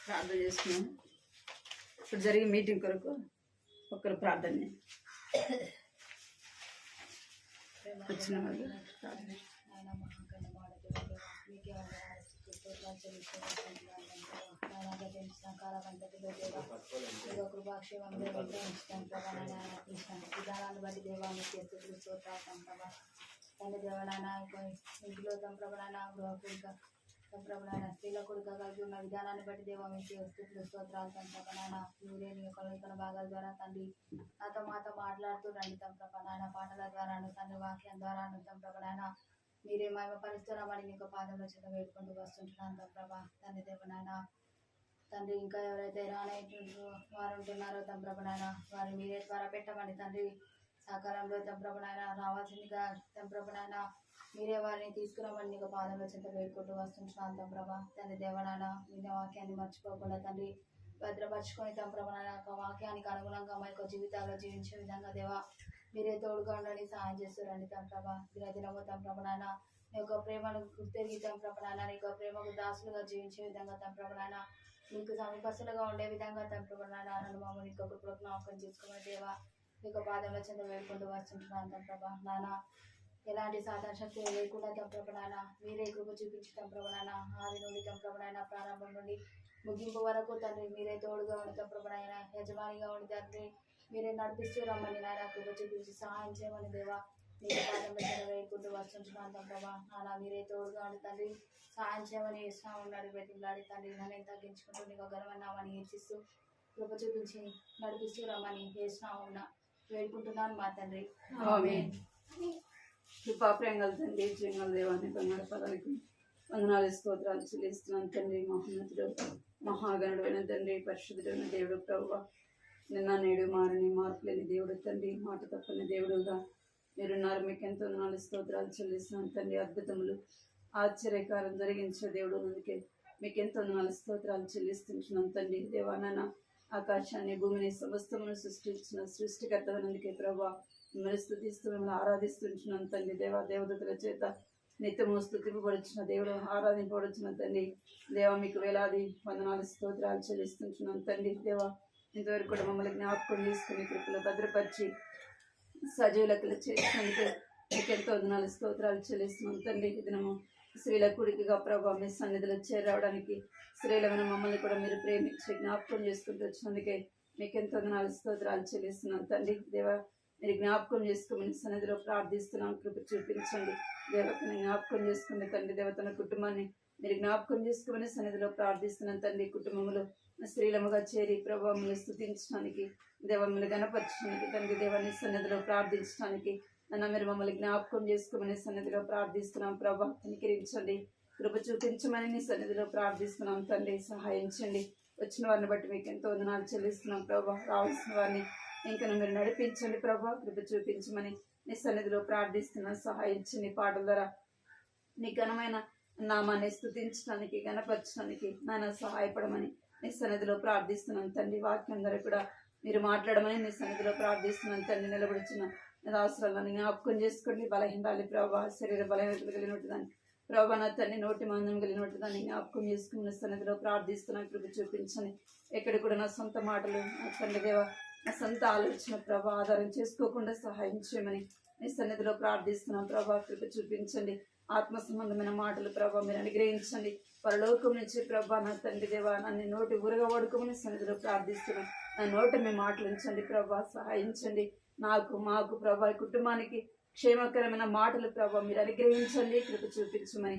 ప్రార్థన చేసుకున్నాం. ఇప్పుడు జరిగే మీటింగ్ కొరకు ఒకరు ప్రార్థన వచ్చిన వాళ్ళు కృపాక్షేమం విధానాన్ని బట్టి దేవానికి ఎత్తులు స్తోత్రాలు ప్రభా. తండ్రి దేవనాయన ఇంటిలో తంప్రభనాయన గృహకుడిగా తంప్రభనాయన స్త్రీల కొడుక కలిగి ఉన్న విధానాన్ని బట్టి దేవా మీకు ఎత్తులు స్తోత్రాలు తంప్రభనాయన మీరే నీ యొక్క నూతన భాగాల ద్వారా తండ్రి మాతో మాట్లాడుతూ రండి తంప్రభనాయన పాటల ద్వారా తండ్రి వాక్యం ద్వారా తంప్రభనాయన మీరే మహిమ పరిస్తున్నామని నీకు పాదంలో చేత వేడుకుంటూ వస్తుంటున్నాను తంప్రభ. తండ్రి దేవనాయన తండ్రి ఇంకా ఎవరైతే రానైతుండ్రో వారు ఉంటున్నారో తంప్రభనాయన వారు మీరే ద్వారా పెట్టమని తండ్రి సకాలంలో తంప్రభనాయన రావాల్సిందిగా తంప్రభనాయన మీరే వారిని తీసుకురామని నీకు పాదంలో చింత వేడుకుంటూ వస్తుంటున్నాను తంప్రభ. తండ్రి దేవనాయన మీ వాక్యాన్ని మర్చిపోకుండా తండ్రి భద్రపరుచుకొని తంప్రభనాయన ఒక వాక్యానికి అనుగుణంగా మా యొక్క జీవితాల్లో జీవించే విధంగా దేవా మీరే తోడుగా ఉండండి, సహాయం చేస్తారండి తంప్రభ. దినదినము తంప్రభనాయన నీ యొక్క ప్రేమను గుర్తెరిగి తంప్రభనాయన నీ యొక్క ప్రేమకు దాసులుగా జీవించే విధంగా తంప్రభనాయన నీకు సమీపస్తులుగా ఉండే విధంగా తంప్రభనాయన నన్ను మమ్మల్ని నీకు కృపకు జ్ఞాపకం చేసుకోమని దేవా నీకు పాదంలో చెంత వేడుకుంటూ వస్తుంటున్నాను తంప్రభ. నాన్న ఎలాంటి సాధారణ శక్తి లేకుండా తంప్రభనాయన మీరే కృప చూపించి తంప్రభనాయన ఆది నుండి తంప్రభనాయన ప్రారంభం నుండి ముగింపు వరకు తండ్రి మీరే తోడుగా ఉండి తంప్రభనాయన యజమానిగా ఉండి తండ్రి మీరే నడిపిస్తూ రమ్మని నాయన కృప చూపించి సహాయం చేయమని దేవా నీకు పాదంలో చెంత వేడుకుంటూ వస్తుంటున్నాను తంప్రభ. నాన్న మీరే తోడుగా ఉండి తండ్రి సహాయం చేయమని ఇష్టం ఉన్నాడు బ్రతిలాడి తండ్రి నన్ను తగ్గించుకుంటూ నీకు గర్వన్నామని హెచ్చిస్తూ కృప చూపించి నడిపిస్తూ రమ్మని చేసినామున్న వేడుకుంటున్నాను మా తండ్రి. కృపాప్రేంగల తండ్రి జీవనాల దేవాన్ని బంగారు పదాలకి వందనాలు స్తోత్రాలు చెల్లిస్తున్నాను తండ్రి. మహోన్నతుడు మహాగణుడు అయిన తండ్రి, పరిశుద్ధుడైన దేవుడు ప్రభువా, నిన్న నేడు మారని మార్పు లేని దేవుడు తండ్రి, మాట తప్పని దేవుడుగా మీరున్నారు. మీకు ఎంతో వందనాలు స్తోత్రాలు చెల్లిస్తున్నాను తండ్రి. అద్భుతములు ఆశ్చర్యకారం జరిగించే దేవుడు అందుకే మీకు ఎంతో వందనాలు స్తోత్రాలు చెల్లిస్తున్నాను తండ్రి. దేవానైనా ఆకాశాన్ని భూమిని సమస్తమును సృష్టించిన సృష్టికర్తమైనందుకే ప్రభా మిమ్మల్ని స్తుతిస్తూ మిమ్మల్ని ఆరాధిస్తుంటున్నాను తండ్రి. దేవదూతల చేత నిత్యము స్తుతింపబడుచున్న దేవుడు ఆరాధింపబడుచున్న తండ్రి. దేవా మీకు వేలాది వందనాలు స్తోత్రాలు చెల్లిస్తుంటున్నాను తండ్రి. దేవా ఇంతవరకు కూడా మమ్మల్ని జ్ఞాపకం చేసుకుని కృపలో భద్రపరిచి సజీవులకులు చేసినందుకు మీకు ఎంతో వందనాలు స్తోత్రాలు చెల్లిస్తున్నాం తండ్రి. దినము స్త్రీల కుడికిగా ప్రభావ మీ సన్నిధిలో చేరవడానికి స్త్రీలమైన మమ్మల్ని కూడా మీరు ప్రేమించి జ్ఞాపకం చేసుకుంటూ వచ్చినందుకే మీకు ఎంతో వందనాలు స్తోత్రాలు చెల్లిస్తున్నాం తండ్రి. దేవా మీరు జ్ఞాపకం చేసుకోమని సన్నిధిలో ప్రార్థిస్తున్నాం, కృప చూపించండి. దేవతను జ్ఞాపకం చేసుకునే తండ్రి, దేవతన కుటుంబాన్ని మీరు జ్ఞాపకం చేసుకోమని సన్నిధిలో ప్రార్థిస్తున్నాం తండ్రి. కుటుంబంలో స్త్రీలముగా చేరి ప్రభావములు స్తుతించడానికి దేవములు గణపరచడానికి తండ్రి దేవాన్ని సన్నిధిలో ప్రార్థించడానికి నన్ను మీరు మమ్మల్ని జ్ఞాపకం చేసుకోమని సన్నిధిలో ప్రార్థిస్తున్నాం. ప్రభా కనికరించండి, కృప చూపించమని నీ సన్నిధిలో ప్రార్థిస్తున్నాం తండ్రి. సహాయించండి. వచ్చిన వారిని బట్టి మీకు ఎంతో వందనాలు చెల్లిస్తున్నాం ప్రభా. రావాల్సిన వారిని ఇంకా మీరు నడిపించండి ప్రభా, కృప చూపించమని నీ సన్నిధిలో ప్రార్థిస్తున్నాం. సహాయించండి. పాటల ద్వారా నీ ఘనమైన నామాన్ని స్తుతించడానికి గణపరచడానికి నాన్న సహాయపడమని నీ సన్నిధిలో ప్రార్థిస్తున్నాం తండ్రి. వాక్యం ద్వారా కూడా మీరు మాట్లాడమని నీ సన్నిధిలో ప్రార్థిస్తున్నాం తండ్రి. నిలబడుచున్న అవసరాలను జ్ఞాపకం చేసుకోండి. బలహీనాలి ప్రభా, శరీర బలహీనతలు కలిగినట్టుదాన్ని ప్రభా నా తండ్రి, నోటి మందం కలిగినట్టుదాన్ని జ్ఞాపకం చేసుకుని సన్నిధిలో ప్రార్థిస్తున్నాను. కృప చూపించని ఎక్కడ కూడా నా సొంత మాటలు నా తండ్రి దేవ నా సొంత ఆలోచన ప్రభా ఆధారం చేసుకోకుండా సహాయం చేయమని నీ సన్నిధిలో ప్రార్థిస్తున్నాం ప్రభా. కృప చూపించండి. ఆత్మ సంబంధమైన మాటలు ప్రభా మీరు అనుగ్రహించండి. పరలోకం నుంచి ప్రభా నా తండ్రి దేవా నన్ను నోటి ఊరగా వాడుకోమని సన్నిధిలో ప్రార్థిస్తున్నాం. నా నోట మీ మాటలు ఉంచండి ప్రభా, సహాయించండి. నాకు మాకు ప్రభా కుటుంబానికి క్షేమకరమైన మాటలు ప్రభా మీరు అనుగ్రహించండి, కృప చూపించమని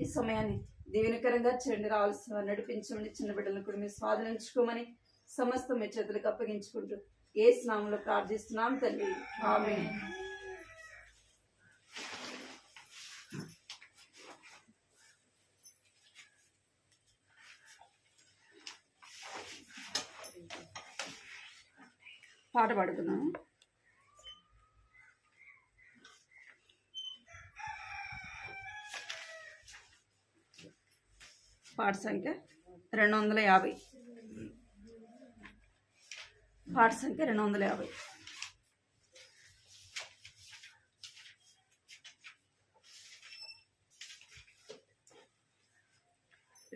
ఈ సమయాన్ని దీవెనకరంగా చేయండి. రావాల్సిన నడిపించమని చిన్న బిడ్డలను కూడా మీరు స్వాధీనించుకోమని సమస్తం మీ చేతులకు అప్పగించుకుంటూ యేసు నామములో ప్రార్థిస్తున్నాం తండ్రి. ఆమేన్. పాట పాడుకున్నాను. పాట సంఖ్య 250. పాట సంఖ్య 250.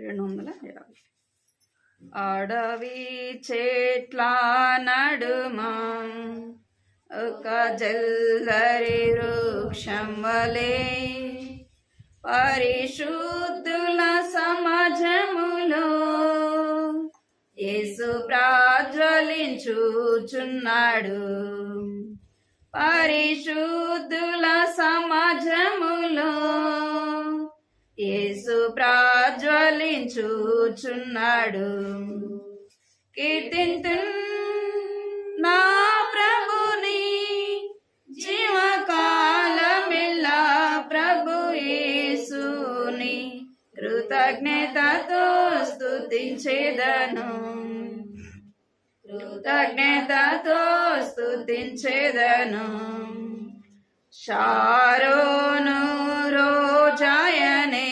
250. అడవి చెట్ల నడుమ ఒక జల్దరి వృక్షం వలె పరిశుద్ధుల సమాజములో యేసు ప్రాజ్వలించుచున్నాడు. పరిశుద్ధుల సమాజములో యేసు ప్రాజ్వలించుచున్నాడు. కీర్తింతున్ నా ప్రభుని జీవకాలమెల్లా ప్రభు యేసుని కృతజ్ఞతతో స్తుతించెదను. కృతజ్ఞతతో స్తుతించెదను. షారోను రోజాయనే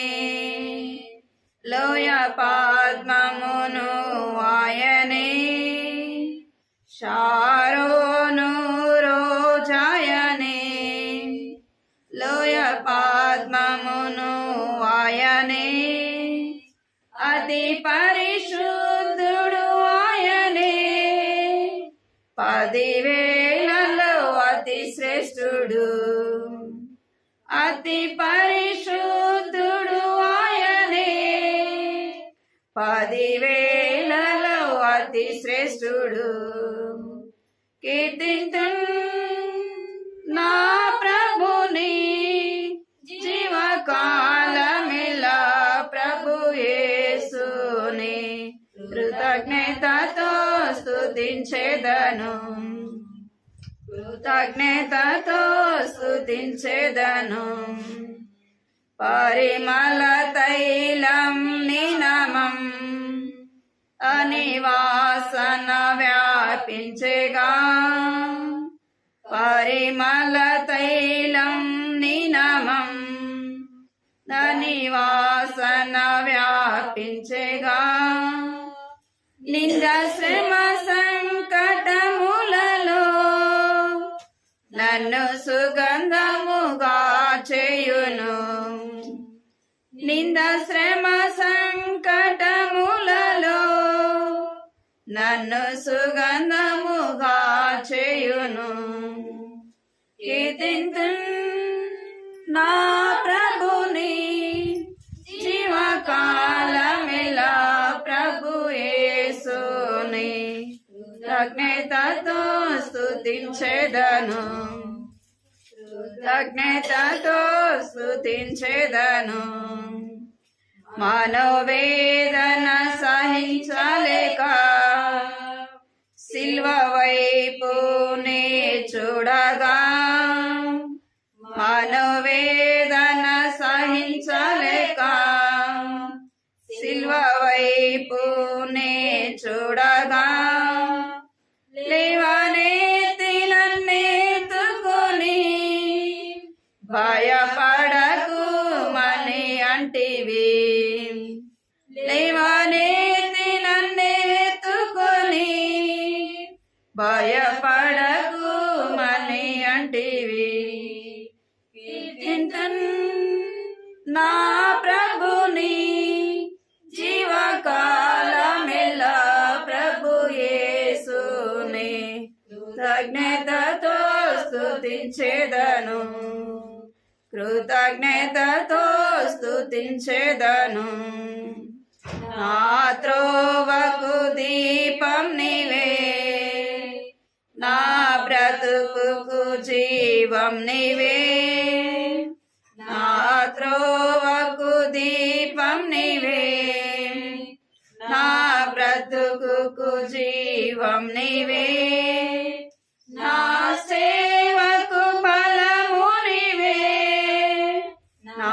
లోయ పద్మమును ఆయనే. షారోను రోజాయనే లోయ పద్మమును ఆయనే. అతి పరిశుద్ధుడు ఆయనే. 10,000 అతి శ్రేష్ఠుడు. అతి పరిశుద్ధుడు ఆయనే. 10,000 అతి శ్రేష్ఠుడు. కీర్తింతున్ నా ప్రభుని జీవకాలమెల్లా ప్రభు యేసుని కృతజ్ఞతతో స్తుతించెదను. కృతజ్ఞతతో స్తుతించెదను. పరిమళ తైలం నినమం అనివాసన వ్యాపించెగా. పరిమళ తైలం నినమం అనివాసన వ్యాపించెగా. నింద శ్రమ సంకటములలో నన్ను సుగంధముగా చేయును. నింద శ్రమ సంకటములలో నన్ను సుగంధముగా చేయును. కీర్తింతున్ నా ప్రభుని జీవకాలమెల్లా ప్రభు యేసుని కృతజ్ఞతతో స్తుతించెదను. కృతజ్ఞతతో స్తుతించెదను. మనోవేదన సహించలేక సిల్వ వైపునే చూడగా. మనోవేదన సహించలేక సిల్వ వైపునే చూడగా. లేవనెత్తి నన్నెత్తుకొని భయపడకు మని అంటివి. లేవనెత్తి నన్నెత్తుకొని భయపడకు మని అంటివి. కీర్తింతున్ నా ప్రభుని జీవకాలమెల్లా ప్రభు యేసుని కృతజ్ఞతతో స్తుతించెదను. కృతజ్ఞతతో స్తుతించెదను. నా త్రోవకు దీపం నీవే. నా బ్రతుకుకు జీవం నీవే. నా త్రోవకు దీపం నీవే. నా బ్రతుకుకు జీవం నీవే. నా సేవకు బలము నీవే. నా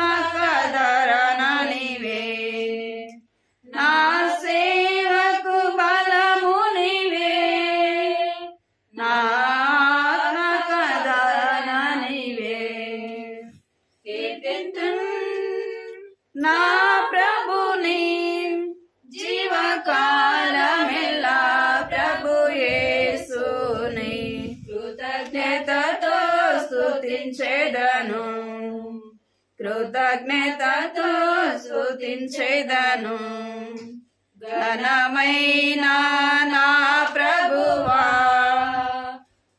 ఆత్మకదరణ నీవే. నా సేవకు బలము నీవే. నా ఆత్మకదరణ నీవే. కీర్తింతున్ నా ప్రభుని జీవకాలమెల్లా ప్రభు యేసుని కృతజ్ఞతతో స్తుతించెదను. కృతజ్ఞతతో కృతజ్ఞతతో స్తుతించెదను. ఘనమైన నా ప్రభువా,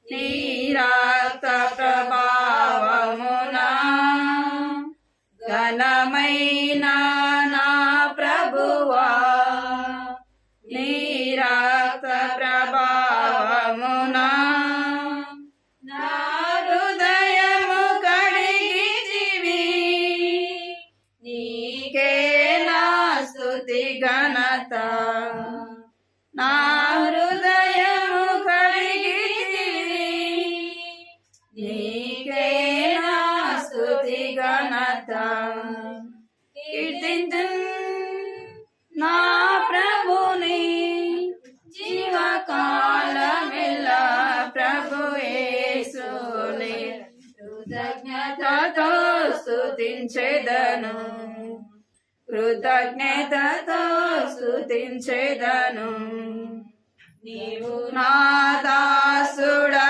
నీ రక్త ప్రభావమున, ఘనమైన నా ప్రభువా, నీ రక్త ప్రభావమున నా హృదయము కడిగితివి. నీకే నా స్తుతి ఘనత, నా హృదయము కడిగితివి. నీకే నా స్తుతి ఘనత. కీర్తింతున్ నా ప్రభుని జీవకాలమెల్లా, ప్రభు యేసుని కృతజ్ఞతతో స్తుతించెదను. కృతజ్ఞతతో స్తుతించెదను. నీవు నా దాసుడవనియు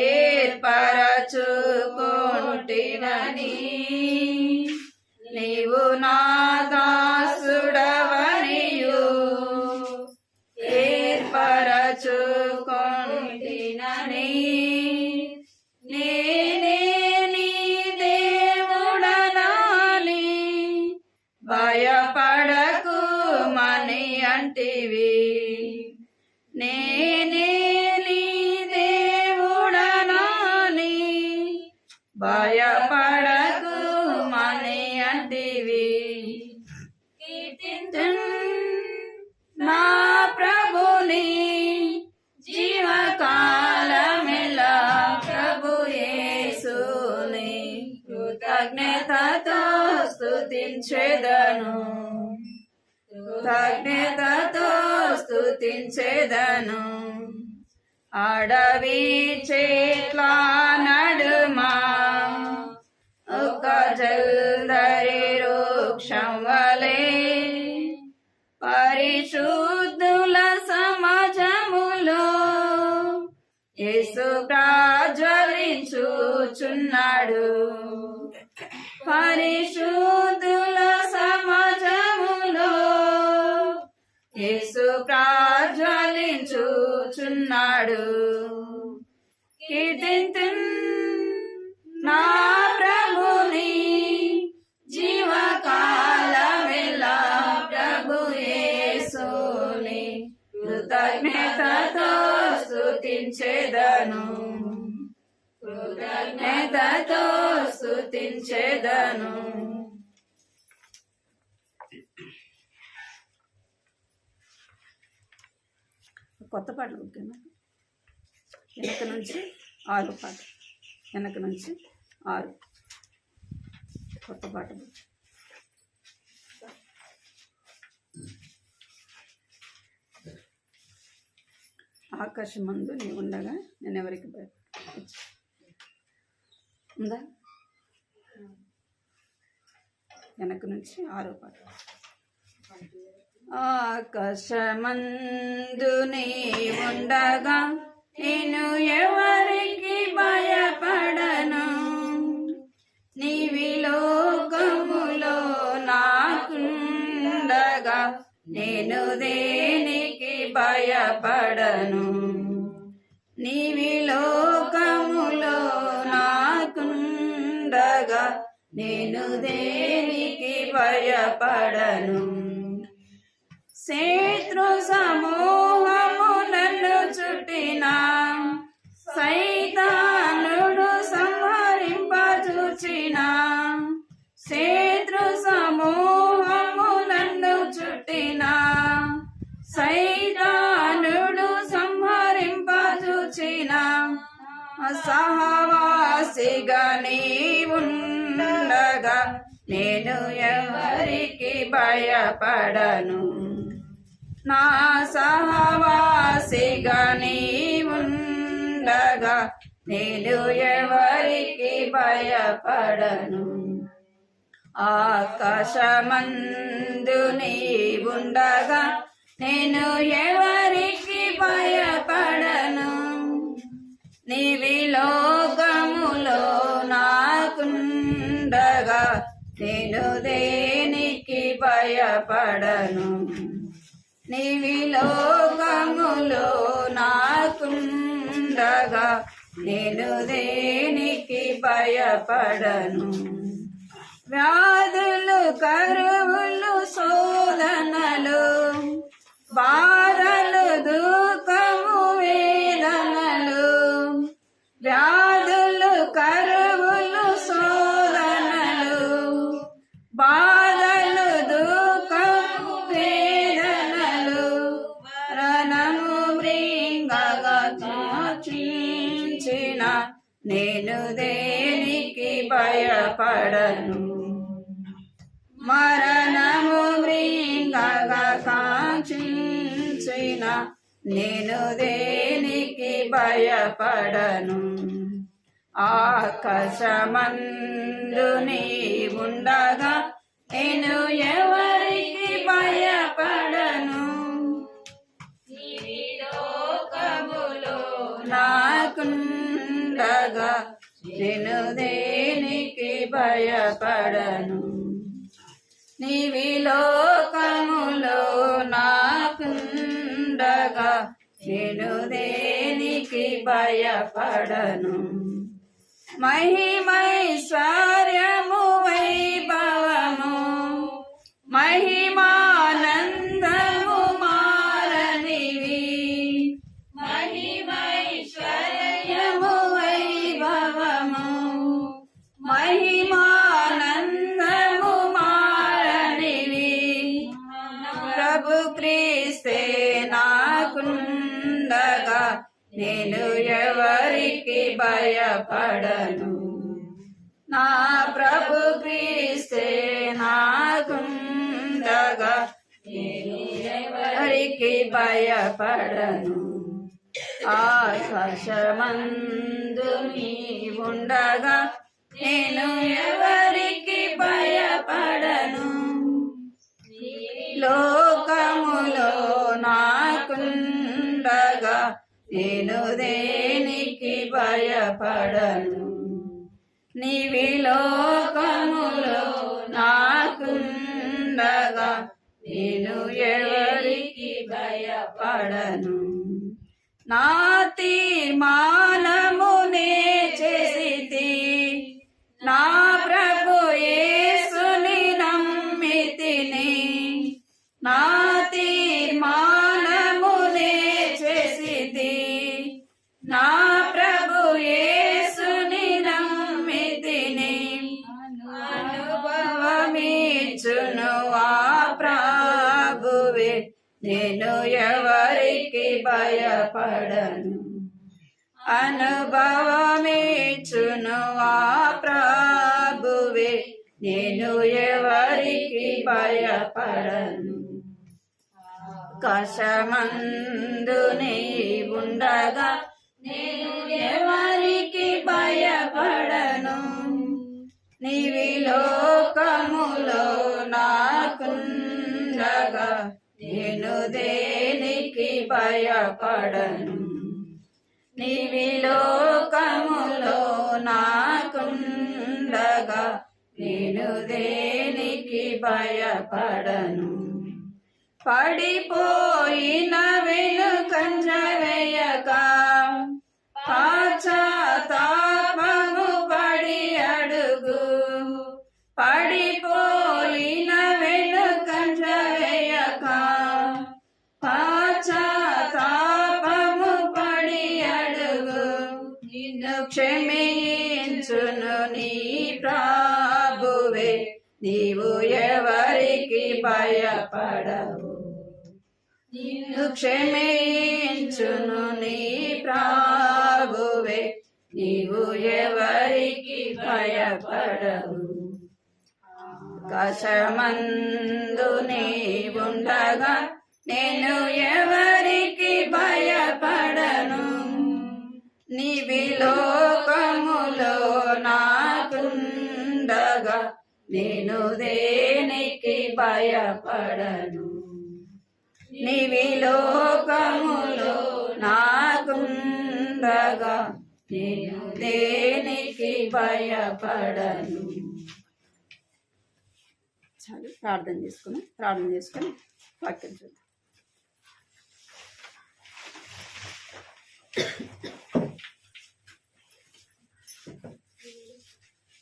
ఏర్పరచుకొంటినని, నీవు నా దాసుడవనియు ఏర్పరచుకొంటినని, నేనే నీ దేవుడనాని భయపడకు మని అంటివి. నేనే నీ దేవుడనాని భయపడకు మని అంటివి. కీర్తింతున్ నా ప్రభుని జీవకాలమెల్లా, ప్రభు యేసుని కృతజ్ఞతతో స్తుతించెదను. కృతజ్ఞతతో స్తుతించెదను. అడవి చెట్ల నడుమ ఒక జల్దరి వృక్షం వలె, పరిశుద్ధుల సమాజములో యేసు ప్రజ్వలించుచున్నాడు. పరిశుద్ధుల సమాజములో యేసు ప్రజ్వలించుచున్నాడు. కీర్తింతున్ నా ప్రభుని జీవకాలమెల్లా, ప్రభు యేసుని కృతజ్ఞతతో స్తుతించెదను. కృతజ్ఞతతో స్తుతించెదను. కొత్త పాటలు ఓకేనా? వెనక నుంచి 6 పాట, వెనక నుంచి 6 కొత్త పాటలు. ఆకాశమందు నీ ఉండగా నేను ఎవరికి ఉందా? వెనక నుంచి 6 పాట. ఆకాశమందు నీ ఉండగా నేను ఎవరికి భయపడను. నీవి లోకములో నాకుండగా నేను దేనికి భయపడను. నీవి లోకములో నాకుండగా నేను దేనికి భయపడను. శత్రు సమూహము నన్ను చుట్టినా, సైతానుడు సంహరింపచూచినా, శత్రు సమూహము నన్ను చుట్టినా, సైతానుడు సంహరింపచూచినా, సహవాసిగా నీవుండగా నేను ఎవరికి భయపడను. నా సహవాసిగా నీవుండగా నేను ఎవరికి భయపడను. ఆకాశమందు నీవుండగా నేను ఎవరికి భయపడను. నీవి లోకములో నాకుండగా నేను దేనికి భయపడను. నీవి లోకములో నాకుండగా నేను దేనికి భయపడను. వ్యాధులు, కరువులు, శోధనలు, బాధలు, దుఃఖము, వేదనలు, వ్యాధులు, కరువులు, శోధనలు, బాధలు, దుఃఖము, వేదనలు, మరణము మృంగగా చాచించిన నేను దేనికి భయపడను. మరణము మృంగగా కాంక్షించిన నేను దేనికి భయపడను. ఆకాశమందు నీవుండగా నేను ఎవరికి భయపడను. లోకములో నాకుండగా నేను దేనికి భయపడను. నీవి లోకములో నాకుండగా నేను దేనికి భయపడను. మహిమైశ్వర్యము, వైభవము, మహిమానందము మారనివి. మహిమైశ్వర్యము, వైభవము, మహిమానందము మారనివి. ప్రభు క్రీస్తే నాకుండగా నేను ఎవరికి భయపడను. నా ప్రభు క్రీస్తే నాకుండగా నేను ఎవరికి భయపడను. ఆకాశమందు నీవుండగా నేను ఎవరికి భయపడను. లోకములో నాకుండగా నేను దేనికి భయపడను. నీవి లోకములో నాకుండగా నేను ఎవరికి భయపడను. నా తీర్మానమునే చేసితి, నా ప్రభు యేసుని నమ్మితిని. నా తీర్మానమునే చేసితి, నా ప్రభు యేసుని నమ్మితిని. అనుభవమిచ్చును ఆ ప్రభువే నేను ఎవరికి భయపడను. అనుభవమిచ్చును ఆ ప్రభువే నేను ఎవరికి భయపడను. ఆకాశమందు నీవుండగా నేను ఎవరికి భయపడను. నీవి లోకములో నాకుండగా నేను దేనికి భయపడను. నీవి లోకములో నాకుండగా నేను దేనికి భయపడను. పడిపోయిన వెనుకంజ వేయక, పశ్చాత్తాపము పడి అడుగు. పడిపోయిన వెనుకంజ వేయక, పశ్చాత్తాపము పడి అడుగు. నిన్ను క్షమించును నీ ప్రభువే నీవు ఎవరికి భయపడవు. నిన్ను క్షమించును నీ ప్రభువే నీవు ఎవరికి భయపడవు. ఆకాశమందు నీవుండగా నేను ఎవరికి భయపడను. నీవి లోకములో నాకుండగా నేను దేనికి భయపడను. నీవి లోకములో నాకుండగా నేను దేనికి భయపడను. చాలు. ప్రార్థన చేసుకొని వాక్యం చూద్దాం.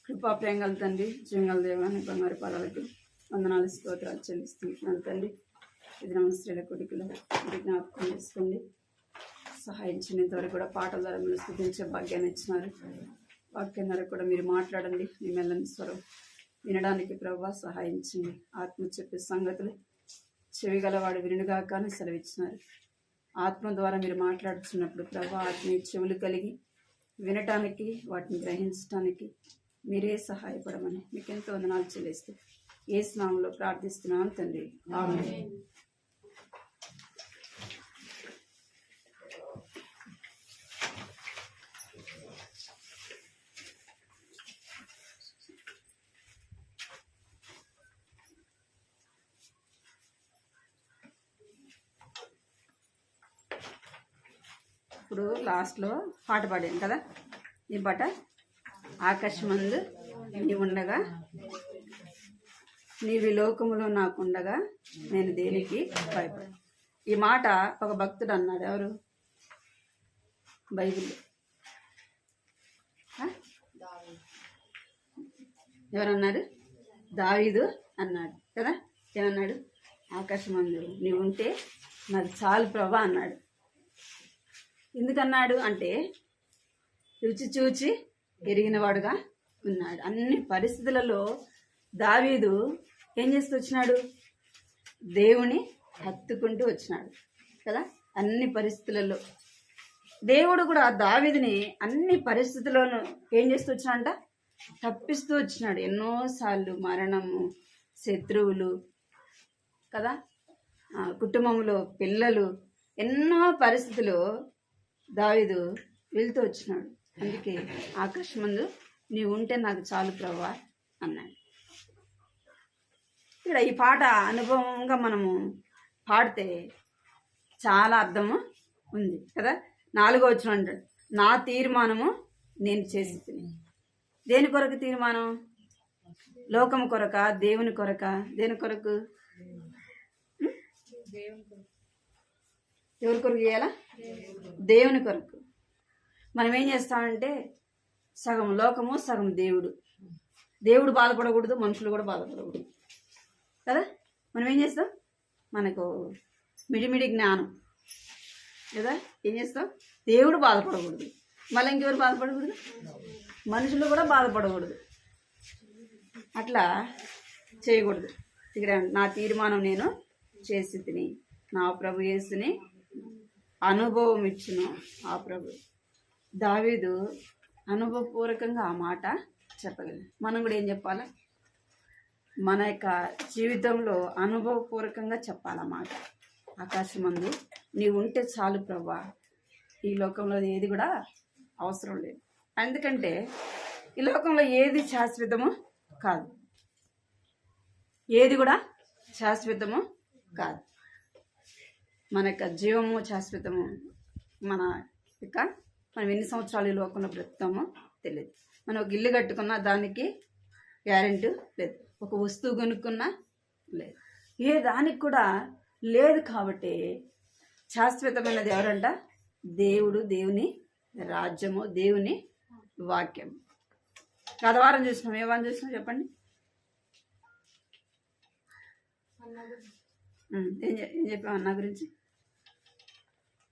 కృపా ప్రేంగల తండ్రి, జీవంగల దేవాన్ని బంగారు పాదాలకు వందనాలు స్తోత్రాలు చెల్లిస్తున్నాను తండ్రి. ఇది స్త్రీల కొడుకులు జ్ఞాపకం చేసుకోండి. సహాయించినంతవరకు కూడా పాటల ద్వారా మీరు స్థుతించే భాగ్యాన్ని ఇచ్చినారు. వాక్యం ద్వారా కూడా మీరు మాట్లాడండి. మీ మెల్లని స్వరం వినడానికి ప్రభువా సహాయించండి. ఆత్మ చెప్పే సంగతులు చెవిగలవాడు వినుగాక కానీ సెలవిచ్చినారు. ఆత్మ ద్వారా మీరు మాట్లాడుతున్నప్పుడు ప్రభువా ఆత్మీయ చెవులు కలిగి వినటానికి, వాటిని గ్రహించడానికి మీరే సహాయపడమని మీకు ఎంతో వందనాలు చెల్లిస్తూ యేసు నామములో ప్రార్థిస్తున్నాను తండ్రి, ఆమేన్. ఇప్పుడు లాస్ట్లో పాట పాడాను కదా, ఈ పాట ఆకాశమందు నీ ఉండగా నీవి లోకములో నాకుండగా నేను దేనికి భయపడ. ఈ మాట ఒక భక్తుడు అన్నాడు. ఎవరు? బైబిల్లో ఎవరన్నారు? దావీదు అన్నాడు కదా. ఏమన్నాడు? ఆకాశమందు నీవు ఉంటే నాకు చాలు ప్రభా అన్నాడు. ఎందుకన్నాడు అంటే రుచి చూచి ఎరిగినవాడుగా ఉన్నాడు. అన్ని పరిస్థితులలో దావీదు ఏం చేస్తూ వచ్చినాడు? దేవుని హత్తుకుంటూ వచ్చినాడు కదా. అన్ని పరిస్థితులలో దేవుడు కూడా దావీదుని అన్ని పరిస్థితుల్లోనూ ఏం చేస్తూ వచ్చినాడంట? తప్పిస్తూ వచ్చినాడు. ఎన్నోసార్లు మరణము, శత్రువులు కదా, కుటుంబంలో పిల్లలు, ఎన్నో పరిస్థితులు దావీదు వెళ్తూ వచ్చినాడు. అందుకే ఆకాశమందు నీవు ఉంటే నాకు చాలు ప్రభువా అన్నాడు. ఇక్కడ ఈ పాట అనుభవంగా మనము పాడితే చాలా అర్థము ఉంది కదా. 4వ వచనం అంటాడు, నా తీర్మానము నేను చేసి తిని. దేని కొరకు తీర్మానం? లోకం కొరక, దేవుని కొరక? దేని కొరకు? ఎవరి కొరకు చేయాలా? దేవుని కొరకు. మనం ఏం చేస్తామంటే సగం లోకము, సగం దేవుడు. దేవుడు బాధపడకూడదు, మనుషులు కూడా బాధపడకూడదు కదా. మనం ఏం చేస్తాం? మనకు మిడిమిడి జ్ఞానం కదా. ఏం చేస్తాం? దేవుడు బాధపడకూడదు, మళ్ళీ ఇంకెవరు బాధపడకూడదు? మనుషులు కూడా బాధపడకూడదు. అట్లా చేయకూడదు. ఇక్కడ నా తీర్మానం నేను చేసి తిని, నా ప్రభు యేసుని అనుభవం ఇచ్చిన ఆ ప్రభు. దావీదు అనుభవపూర్వకంగా ఆ మాట చెప్పగలిగాడు. మనం కూడా ఏం చెప్పాలి? మన యొక్క జీవితంలో అనుభవపూర్వకంగా చెప్పాలన్నమాట. ఆకాశమందు నీవు ఉంటే చాలు ప్రభా, ఈ లోకంలో ఏది కూడా అవసరం లేదు. ఎందుకంటే ఈ లోకంలో ఏది శాశ్వతము కాదు, ఏది కూడా శాశ్వతము కాదు. మన యొక్క జీవము శాశ్వతము. మనం ఎన్ని సంవత్సరాలు ఈ లోకంలో బ్రతుకుతామో తెలియదు. మనం ఒక ఇల్లు కట్టుకున్నా దానికి గ్యారెంటీ లేదు, ఒక వస్తువు కొనుక్కున్నా లేదు, ఏ దానికి కూడా లేదు. కాబట్టి శాశ్వతమైనది ఎవరంట? దేవుడు, దేవుని రాజ్యము, దేవుని వాక్యం. గత వారం చూసినాం. ఏ వారం చూసినాం చెప్పండి? ఏం చెప్పాం అన్న గురించి?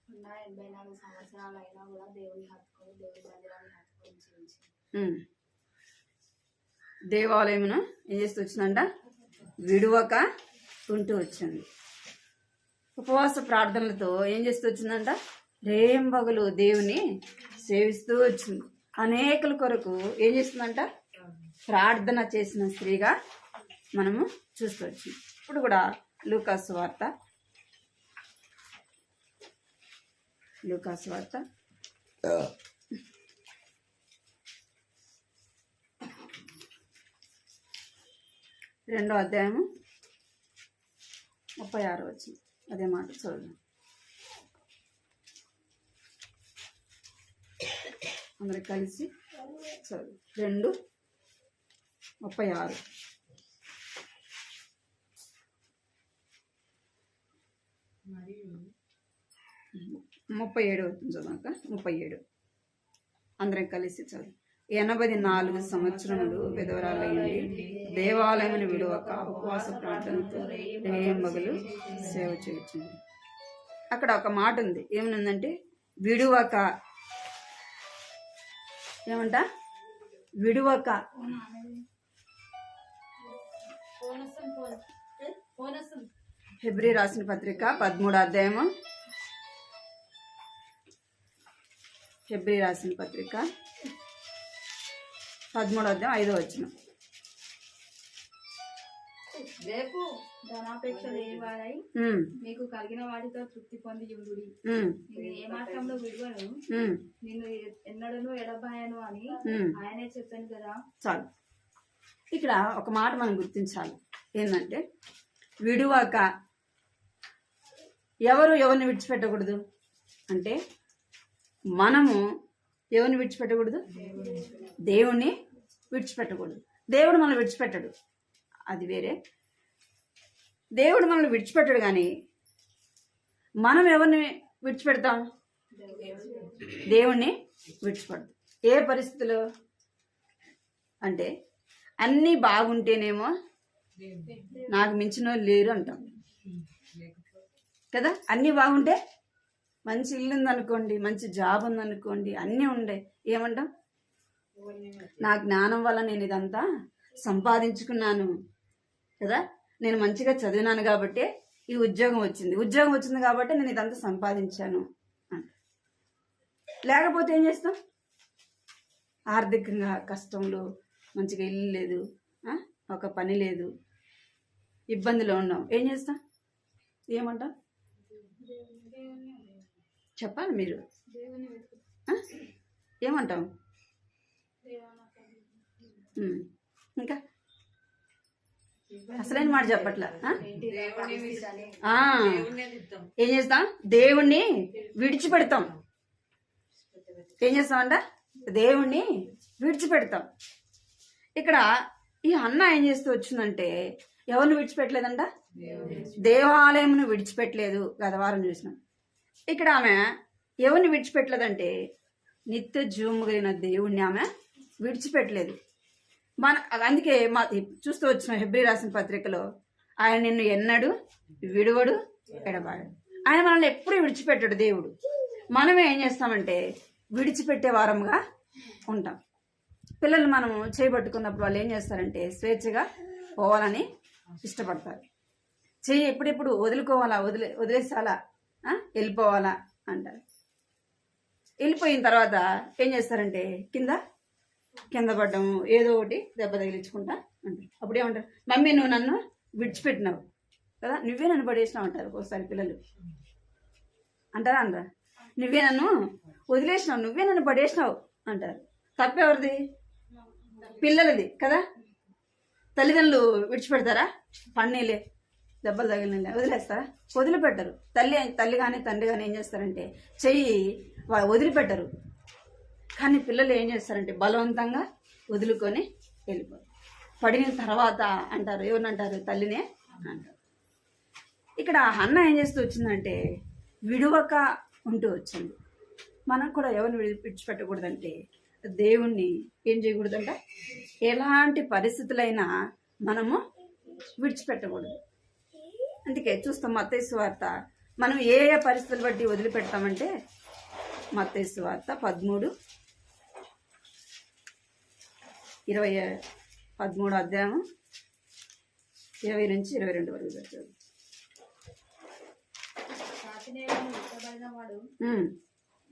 84 సంవత్సరాలు అయినా కూడా దేవుని హత్తుకొని, దేవుని మందిరాన్ని హత్తుకొని జీవించింది. దేవాలయమును ఏం చేస్తూ వచ్చిందంట? విడువక ఉంటూ వచ్చింది. ఉపవాస ప్రార్థనలతో ఏం చేస్తూ వచ్చిందంట? రేంబగలు దేవుని సేవిస్తూ వచ్చింది. అనేకుల కొరకు ఏం చేస్తుందంట? ప్రార్థన చేసిన స్త్రీగా మనము చూస్తూ వచ్చింది. ఇప్పుడు కూడా లూకాసు వార్త 2వ అధ్యాయము 36 వచ్చింది. అదే మాట చదువు. అందరు కలిసి చదువు. 2:36. 37 అవుతుంది చదవక 37 అందరం కలిసి చదువు. 84 సంవత్సరములు విధవరాలయ్యండి దేవాలయమును విడువక ఉపవాస ప్రార్థనతో రేయింబగలు సేవ చేయించింది. అక్కడ ఒక మాట ఉంది, ఏమనుందంటే విడువక, ఏమంట విడువక. హెబ్రీ రాసిన పత్రిక 13వ అధ్యాయము, హెబ్రీ రాసిన పత్రిక 13వ అధ్యాయం 5వ వచనం. రేపు ధనాపేక్ష లేనివారై మీకు కలిగిన వాటితో తృప్తి పొంది ఉండుడి. నేను ఏ మాత్రంలో విడువను, నిన్ను ఎన్నడను ఎడబాయను అని ఆయనే చెప్పాను కదా. చాలు. ఇక్కడ ఒక మాట మనం గుర్తించాలి, ఏంటంటే విడువక. ఎవరిని విడిచిపెట్టకూడదు అంటే మనము ఎవరిని విడిచిపెట్టకూడదు, దేవుణ్ణి విడిచిపెట్టకూడదు. దేవుడు మనల్ని విడిచిపెట్టడు, అది వేరే. దేవుడు మనల్ని విడిచిపెట్టడు, కానీ మనం ఎవరిని విడిచిపెడతాం? దేవుణ్ణి విడిచిపెడతాం. ఏ పరిస్థితిలో అంటే అన్నీ బాగుంటేనేమో నాకు మించిన వాళ్ళు లేరు అంటాం కదా. అన్నీ బాగుంటే, మంచి ఇల్లు ఉందనుకోండి, మంచి జాబ్ ఉందనుకోండి, అన్నీ ఉండే, ఏమంటాం? నా జ్ఞానం వల్ల నేను ఇదంతా సంపాదించుకున్నాను కదా, నేను మంచిగా చదివినాను కాబట్టి ఈ ఉద్యోగం వచ్చింది కాబట్టి నేను ఇదంతా సంపాదించాను అంట. లేకపోతే ఏం చేస్తాం? ఆర్థికంగా కష్టంలో, మంచిగా ఇల్లు లేదు, ఒక పని లేదు, ఇబ్బందిలో ఉన్నాం, ఏం చేస్తాం? ఏమంటాం? చెప్పాలి మీరు, ఏమంటాం? ఇంకా అసలైన మాట చెప్పట్లా. ఏం చేస్తాం? దేవుణ్ణి విడిచిపెడతాం. ఏం చేస్తామంట? దేవుణ్ణి విడిచిపెడతాం. ఇక్కడ ఈ అన్న ఏం చేస్తూ వచ్చిందంటే ఎవరిని విడిచిపెట్టలేదంట? దేవాలయమును విడిచిపెట్టలేదు. గతవారం చూసినాం. ఇక్కడ ఆమె ఎవరిని విడిచిపెట్టలేదంటే నిత్య జీవము కలిగిన దేవుణ్ణి ఆమె విడిచిపెట్టలేదు. అందుకే చూస్తూ వచ్చిన హెబ్రీ రాసిన పత్రికలో ఆయన నిన్ను ఎన్నడు విడువడు ఎడబాడు. ఆయన మనల్ని ఎప్పుడు విడిచిపెట్టాడు దేవుడు. మనమే ఏం చేస్తామంటే విడిచిపెట్టే వారముగా ఉంటాం. పిల్లలు మనము చేయబట్టుకున్నప్పుడు వాళ్ళు ఏం చేస్తారంటే స్వేచ్ఛగా పోవాలని ఇష్టపడతారు. చెయ్యి ఎప్పుడెప్పుడు వదులుకోవాలా, వదిలేసాలా, వెళ్ళిపోవాలా అంటారు. వెళ్ళిపోయిన తర్వాత ఏం చేస్తారంటే కింద పడ్డము, ఏదో ఒకటి దెబ్బ తగిలించుకుంటా అంటారు. అప్పుడు ఏమంటారు? మమ్మీ నువ్వు నన్ను విడిచిపెట్టినావు కదా, నువ్వే నన్ను పడేసినావు అంటారు ఒకసారి పిల్లలు. అంటారా? నువ్వే నన్ను వదిలేసినావు, నువ్వే నన్ను పడేసినావు అంటారు. తప్పెవరిది? పిల్లలది కదా. తల్లిదండ్రులు విడిచిపెడతారా? పన్నీలే, దెబ్బలు తగిలినలే, వదిలేస్తారా? వదిలిపెట్టరు. తల్లి కానీ తండ్రి కానీ ఏం చేస్తారంటే చెయ్యి వదిలిపెట్టరు. కానీ పిల్లలు ఏం చేస్తారంటే బలవంతంగా వదులుకొని వెళ్ళిపోతారు. పడిన తర్వాత అంటారు, ఎవరినంటారు? తల్లినే అంటారు. ఇక్కడ అన్న ఏం చేస్తూ వచ్చిందంటే విడువక ఉంటూ వచ్చింది. మనం కూడా ఎవరిని విడిచిపెట్టకూడదంటే దేవుణ్ణి ఏం చేయకూడదంట? ఎలాంటి పరిస్థితులైనా మనము విడిచిపెట్టకూడదు. అందుకే చూస్తాం మత్తయి సువార్త, మనం ఏ పరిస్థితులు బట్టి వదిలిపెడతామంటే మత్తయి సువార్త 13వ అధ్యాయం 20 నుంచి 22 వరకు చదువు.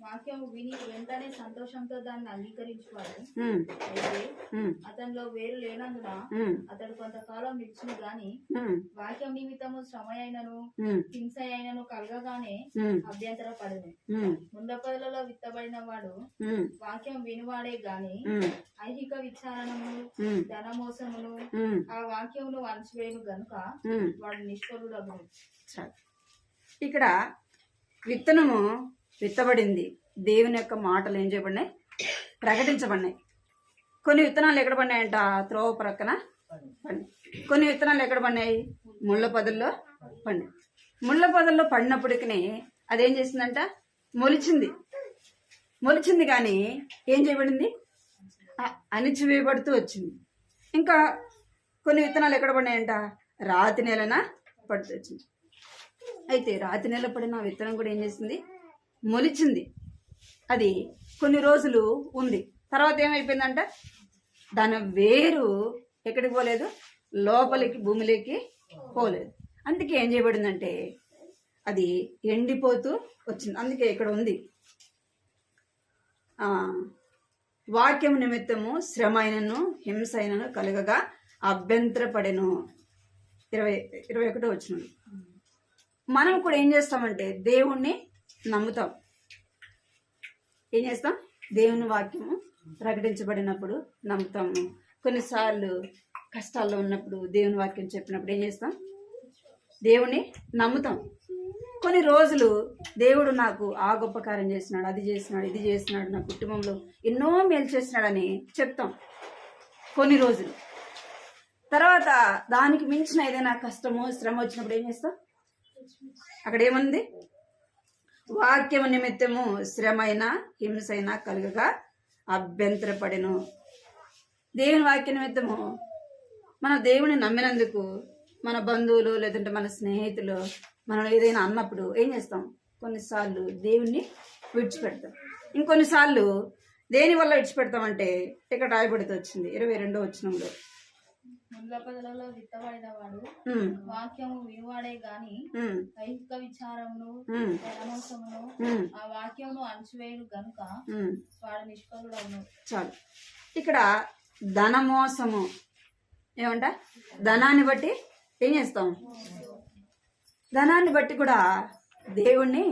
వాక్యం విని వెంటనే సంతోషంతో దాన్ని అంగీకరించువాడు అయితే అతనిలో వేరు లేనందున అతడు కొంతకాలం నిలిచిన గాని వాక్యం నిమిత్తము శ్రమ అయినను హింస అయినను కలగగానే అభ్యంతర పడను. ముండపదలలో విత్తబడిన వాడు వాక్యం వినివాడే గాని ఐహిక విచారణము ధనమోసమును ఆ వాక్యమును అణచివేయను గనుక వాడు నిష్ఫలుడగును. ఇక్కడ విత్తనము విత్తబడింది. దేవుని యొక్క మాటలు ఏం చేయబడినాయి? ప్రకటించబడినాయి. కొన్ని విత్తనాలు ఎక్కడ పడినాయంట? త్రోవ ప్రక్కన పడినాయి. కొన్ని విత్తనాలు ఎక్కడ పడినాయి? ముళ్ళ పొదల్లో పడినాయి. ముళ్ళ పొదల్లో పడినప్పటికీ అదేం చేసిందంట, మొలిచింది కానీ ఏం చేయబడింది, అణిచివేయబడుతూ వచ్చింది. ఇంకా కొన్ని విత్తనాలు ఎక్కడ పడినాయంట, రాతి నేలన పడుతూ వచ్చింది. అయితే రాతి నేల పడిన విత్తనం కూడా ఏం చేసింది, మొలిచింది. అది కొన్ని రోజులు ఉంది, తర్వాత ఏమైపోయిందంట, దాని వేరు ఎక్కడికి పోలేదు, లోపలికి భూమిలోకి పోలేదు. అందుకే ఏం చేయబడిందంటే అది ఎండిపోతూ వచ్చింది. అందుకే ఇక్కడ ఉంది, వాక్యం నిమిత్తము శ్రమ అయినను హింస అయినను కలుగగా అభ్యంతరపడెను. 21 వచ్చింది. మనం కూడా ఏం చేస్తామంటే దేవుణ్ణి నమ్ముతాం. ఏం చేస్తాం, దేవుని వాక్యము ప్రకటించబడినప్పుడు నమ్ముతాము. కొన్నిసార్లు కష్టాల్లో ఉన్నప్పుడు దేవుని వాక్యం చెప్పినప్పుడు ఏం చేస్తాం, దేవుణ్ణి నమ్ముతాం. కొన్ని రోజులు దేవుడు నాకు ఆ గొప్ప కార్యం చేసినాడు, అది చేసినాడు, ఇది చేసినాడు, నా కుటుంబంలో ఎన్నో మేలు చేసినాడని చెప్తాం కొన్ని రోజులు. తర్వాత దానికి మించిన ఏదైనా కష్టమో శ్రమ వచ్చినప్పుడు ఏం చేస్తాం, అక్కడ ఏముంది, వాక్యము నిమిత్తము శ్రమైనా హింసైనా కలుగగా అభ్యంతరపడెను. దేవుని వాక్య నిమిత్తము మన దేవుని నమ్మినందుకు మన బంధువులు లేదంటే మన స్నేహితులు మనం ఏదైనా అన్నప్పుడు ఏం చేస్తాం, కొన్నిసార్లు దేవుణ్ణి విడిచిపెడతాం. ఇంకొన్నిసార్లు దేని వల్ల విడిచిపెడతామంటే ఇక్కడ రాయబడితే వచ్చింది 22వ వచనంలో, ముళ్ళ పొదలలో విత్తబడిన వాడు వాక్యము వినువాడే గాని ఐహిక విచారమును ధనమోసమును ఆ వాక్యమును అణచివేయును గనుక వాడు నిష్ఫలుడవును. చాలు, ఇక్కడ ధనమోసము ఏమంట, ధనాన్ని బట్టి ఏం చేస్తాం, ధనాన్ని బట్టి కూడా దేవుణ్ణి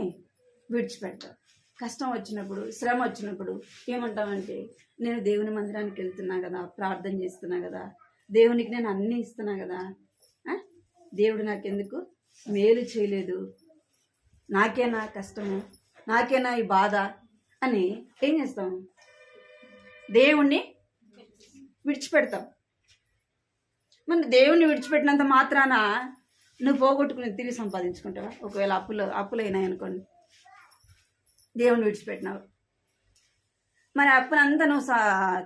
విడిచిపెడతాం. కష్టం వచ్చినప్పుడు శ్రమ వచ్చినప్పుడు ఏమంటామంటే, నేను దేవుని మందిరానికి వెళ్తున్నా కదా, ప్రార్థన చేస్తున్నా కదా, దేవునికి నేను అన్నీ ఇస్తున్నా కదా, దేవుడు నాకెందుకు మేలు చేయలేదు, నాకేనా కష్టము, నాకేనా ఈ బాధ అని ఏం చేస్తాం, దేవుణ్ణి విడిచిపెడతాం. మన దేవుణ్ణి విడిచిపెట్టినంత మాత్రాన నువ్వు పోగొట్టుకుని తిరిగి సంపాదించుకుంటావా? ఒకవేళ అప్పులు అయినాయి అనుకోండి, దేవుణ్ణి విడిచిపెట్టినావు, మరి అప్పులంతా నువ్వు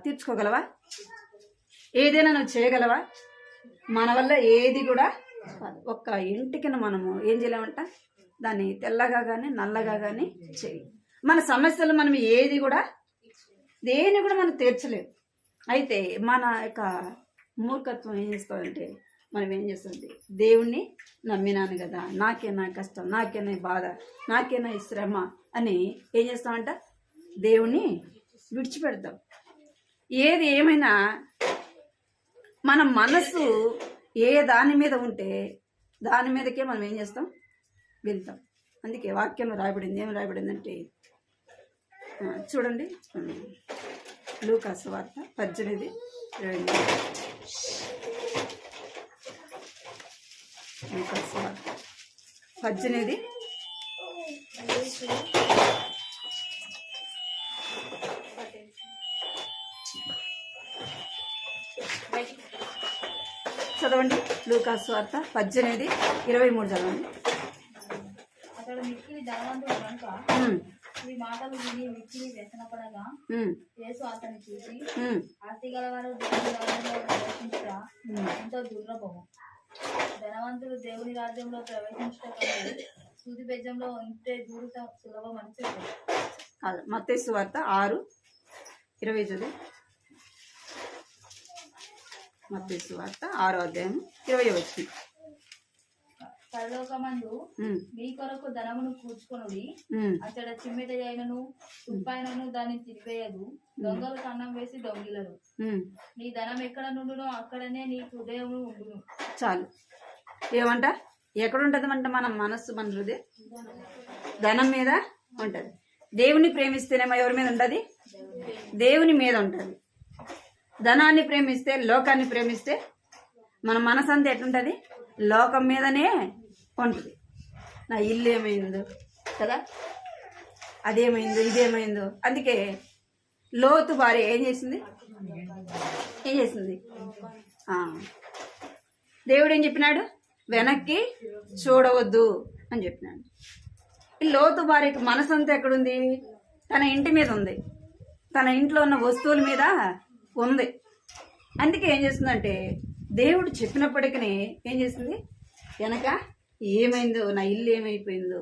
తీర్చుకోగలవా? ఏదైనా నువ్వు చేయగలవా? మన వల్ల ఏది కూడా ఒక్క ఇంటికి మనము ఏం చేయలేమంట, దాన్ని తెల్లగా కానీ నల్లగా కానీ చేయి. మన సమస్యలు మనం ఏది కూడా దేని కూడా మనం తీర్చలేదు. అయితే మన యొక్క మూర్ఖత్వం ఏం చేస్తుందంటే, మనం ఏం చేస్తుంది, దేవుణ్ణి నమ్మినాను కదా, నాకేనా కష్టం, నాకేనా బాధ, నాకేనా ఈ శ్రమ అని ఏం చేస్తామంట, దేవుణ్ణి విడిచిపెడతాం. ఏది ఏమైనా మన మనసు ఏ దాని మీద ఉంటే దాని మీదకే మనం ఏం చేస్తాం, వెళ్తాం. అందుకే వాక్యంలో రాయబడింది, ఏమి రాయబడిందంటే చూడండి, లూకా సువార్త 18:23. లూకా సువార్త 18 చదవండి. లూకా సువార్త 18:23 చదవండి. అతడు మిక్కిలి ధనవంతుడు కనుక ఈ మాటలు విని మిక్కిలి వ్యసనపడగా యేసు అతన్ని చూసి, ఆస్తి గలవారు దేవుని రాజ్యంలో ప్రవేశించుట ఎంతో దుర్లభము, ధనవంతుడు దేవుని రాజ్యంలో ప్రవేశించుట కంటే సూది బెజ్జంలో ఉంటే దూరుట సులభం అని చెప్పారు. మత్తయి సువార్త 6:20 చదువు. మత్తయి సువార్త 6:20. పరలోకమందు మీ కొరకు ధనమును కూర్చుకొనుడి, అతడ చిమ్మెట అయినను తుప్పైనను దాన్ని తిరిపేయదు, దొంగలు కన్నం వేసి దొంగిలరు. నీ ధనం ఎక్కడ నుండునో అక్కడనే నీ హృదయం ఉండును. చాలు. ఏమంట, ఎక్కడ ఉంటది అంటే మన మనస్సు, మన హృదయం ధనం మీద ఉంటది. దేవుని ప్రేమిస్తేనేమో ఎవరి మీద ఉంటది, దేవుని మీద ఉంటది. ధనాన్ని ప్రేమిస్తే, లోకాన్ని ప్రేమిస్తే మన మనసు అంతా ఎట్లుంటది, లోకం మీదనే ఉంటుంది. నా ఇల్లు ఏమైందో కదా, అదేమైందో, ఇదేమైందో. అందుకే లోతు భార్య ఏం చేసింది, దేవుడు ఏం చెప్పినాడు, వెనక్కి చూడవద్దు, అని చెప్పినాడు. ఈ లోతు భార్యకి మనసు అంతా ఎక్కడుంది? తన ఇంటి మీద ఉంది, తన ఇంట్లో ఉన్న వస్తువుల మీద ఉంది. అందుకే ఏం చేస్తుందంటే దేవుడు చెప్పినప్పటికీ ఏం చేస్తుంది, వెనక ఏమైందో, నా ఇల్లు ఏమైపోయిందో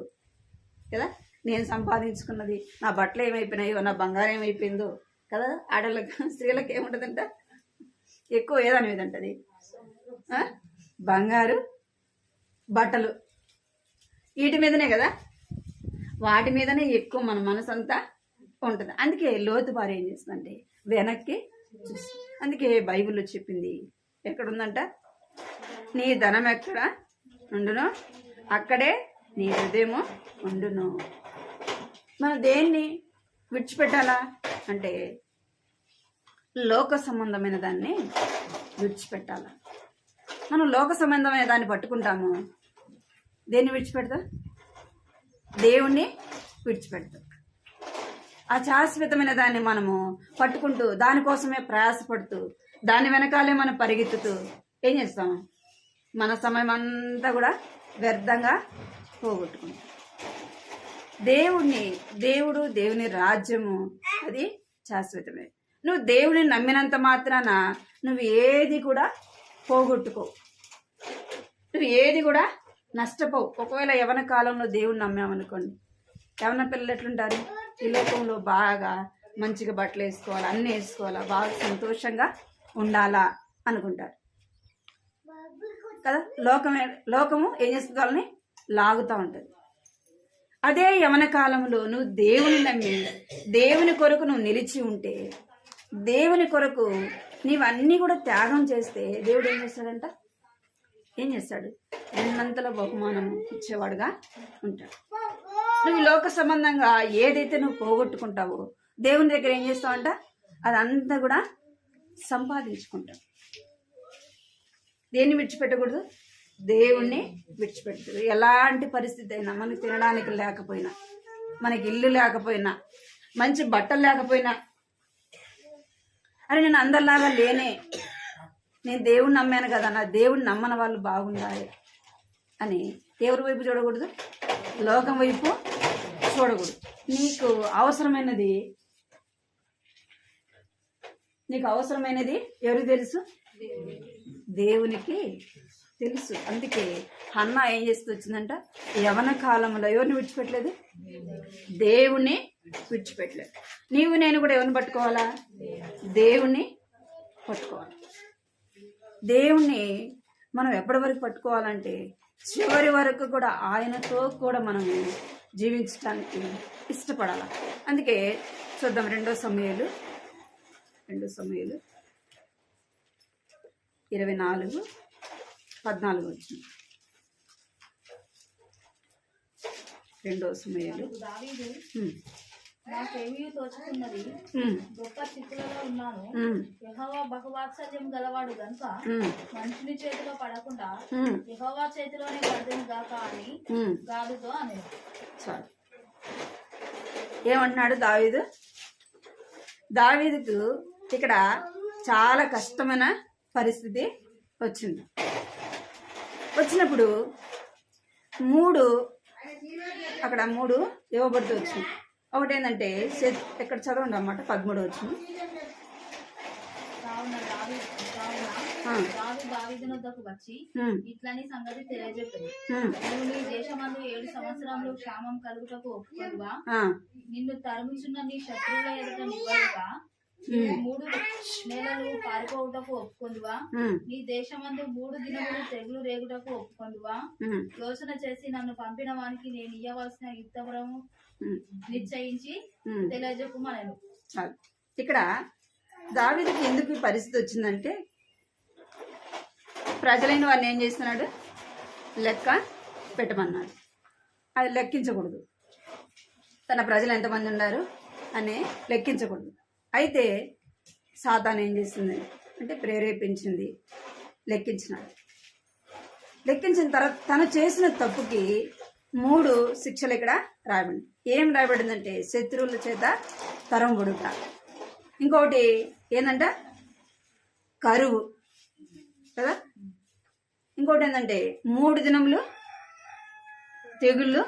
కదా, నేను సంపాదించుకున్నది, నా బట్టలు ఏమైపోయినాయో, నా బంగారం ఏమైపోయిందో కదా. ఆడవాళ్ళకి స్త్రీలకు ఏముంటుందంట, ఎక్కువ ఏదాని మీద ఉంటుంది, బంగారు బట్టలు, వీటి మీదనే కదా, వాటి మీదనే ఎక్కువ మన మనసు అంతా ఉంటుంది. అందుకే లోతు భార్య ఏం చేస్తుందంటే వెనక్కి చూస్తుంది. అందుకే బైబిల్లో చెప్పింది ఎక్కడుందంట, నీ ధనం ఎక్కడ ఉండునో అక్కడే నీ హృదయము ఉండును. మనం దేన్ని విడిచిపెట్టాలా అంటే లోక సంబంధమైన దాన్ని విడిచిపెట్టాలా. మనం లోక సంబంధమైన దాన్ని పట్టుకుంటాము, దేన్ని విడిచిపెడతాం? దేవుణ్ణి విడిచిపెడతాం. ఆ శాశ్వతమైన దాన్ని మనము పట్టుకుంటూ దానికోసమే ప్రయాసపడుతూ దాని వెనకాలే మనం పరిగెత్తుతూ ఏం చేస్తాం, మన సమయం అంతా కూడా వ్యర్థంగా పోగొట్టుకుంటాం. దేవుని రాజ్యము అది శాశ్వతమే. నువ్వు దేవుడిని నమ్మినంత మాత్రాన నువ్వు ఏది కూడా పోగొట్టుకోవు, నువ్వు ఏది కూడా నష్టపోవు. ఒకవేళ యవన కాలంలో దేవుడిని నమ్మామనుకోండి, యవన పిల్లలు ఎట్లుంటారు, ఈ లోకంలో బాగా మంచిగా బట్టలు వేసుకోవాలా, అన్నీ వేసుకోవాలా, బాగా సంతోషంగా ఉండాలా అనుకుంటారు కదా. లోకము ఏం చేస్తుంది, వాళ్ళని లాగుతూ ఉంటుంది. అదే యవన కాలంలో నువ్వు దేవుని నమ్మి దేవుని కొరకు నువ్వు నిలిచి ఉంటే, దేవుని కొరకు నీవన్నీ కూడా త్యాగం చేస్తే దేవుడు ఏం చేస్తాడంట, ఏం చేస్తాడు, ఎన్నంతలో బహుమానం ఇచ్చేవాడుగా ఉంటాడు. నువ్వు లోక సంబంధంగా ఏదైతే నువ్వు పోగొట్టుకుంటావో దేవుని దగ్గర ఏం చేస్తావంట, అదంతా కూడా సంపాదించుకుంటావు. దేన్ని విడిచిపెట్టకూడదు, దేవుణ్ణి విడిచిపెట్టదు. ఎలాంటి పరిస్థితి అయినా, మనకి తినడానికి లేకపోయినా, మనకి ఇల్లు లేకపోయినా, మంచి బట్టలు లేకపోయినా, అరే నేను అందరిలాగా లేనే, నేను దేవుణ్ణి నమ్మాను కదా, నా దేవుణ్ణి నమ్మని వాళ్ళు బాగుండాలి అని ఎవరి వైపు చూడకూడదు, లోకం వైపు చూడకూడదు. నీకు అవసరమైనది ఎవరికి తెలుసు, దేవునికి తెలుసు. అందుకే హన్నా ఏం చేస్తూ వచ్చిందంట, యవన కాలంలో ఎవరిని విడిచిపెట్టలేదు, దేవుణ్ణి విడిచిపెట్టలేదు. నీవు నేను కూడా ఎవరిని పట్టుకోవాలా, దేవుణ్ణి పట్టుకోవాలి. దేవుణ్ణి మనం ఎప్పటి వరకు పట్టుకోవాలంటే చివరి వరకు కూడా ఆయనతో కూడా మనం జీవించడానికి ఇష్టపడాలి. అందుకే చూద్దాం 2 సమూయేలు 24:14 వచ్చింది. 2 సమూయేలు నాకేమీ తోచుకున్నది, గొప్ప స్థితిలో ఉన్నాను. యెహోవా బహువాత్సల్యం గలవాడు గనుక మనుషుని చేతిలో పడకుండా యెహోవా చేతిలోనే పడదును గాక అని గాదుతో అనేది. ఏమంటున్నాడు దావీదుకు ఇక్కడ చాలా కష్టమైన పరిస్థితి వచ్చినప్పుడు 3 ఇవ్వబడుతూ వచ్చింది. ఒకటి ఏంటంటే ఎక్కడ చదవండి అన్నమాట, 13 వచ్చింది. దావీదునొద్దకు వచ్చి ఇట్లని సంగతి తెలియజెప్పాడు, నువ్వు నీ దేశమందు 7 సంవత్సరములు క్షామం కలుగుటకు ఒప్పుకొనువా, నిన్ను తరుముచున్న నీ శత్రువుల ఎదుట నివ్వక 3 నెలలు పారిపోవుటకు ఒప్పుకొనువా, నీ దేశమందు 3 దినములు తెగులు రేగుటకు ఒప్పుకొనువా, యోచన చేసి నన్ను పంపిన వానికి నేను ఇయ్యవలసిన యుద్ధవరము నిశ్చయించి తెలియజెప్పమనెను. ఇక్కడ దావీదుకి ఎందుకు ఈ పరిస్థితి వచ్చిందంటే, ప్రజలైన వారిని ఏం చేస్తున్నాడు, లెక్క పెట్టమన్నాడు. అది లెక్కించకూడదు, తన ప్రజలు ఎంతమంది ఉన్నారు అని లెక్కించకూడదు. అయితే సాతాను ఏం చేస్తుంది అంటే ప్రేరేపించింది, లెక్కించిన తర్వాత తను చేసిన తప్పుకి 3 శిక్షలు ఇక్కడ రాయబడింది. ఏం రాయబడిందంటే శత్రువుల చేత తరంబడుట, ఇంకొకటి ఏంటంట కరువు కదా, ఇంకోటి ఏంటంటే 3 దినములు తెగుళ్ళు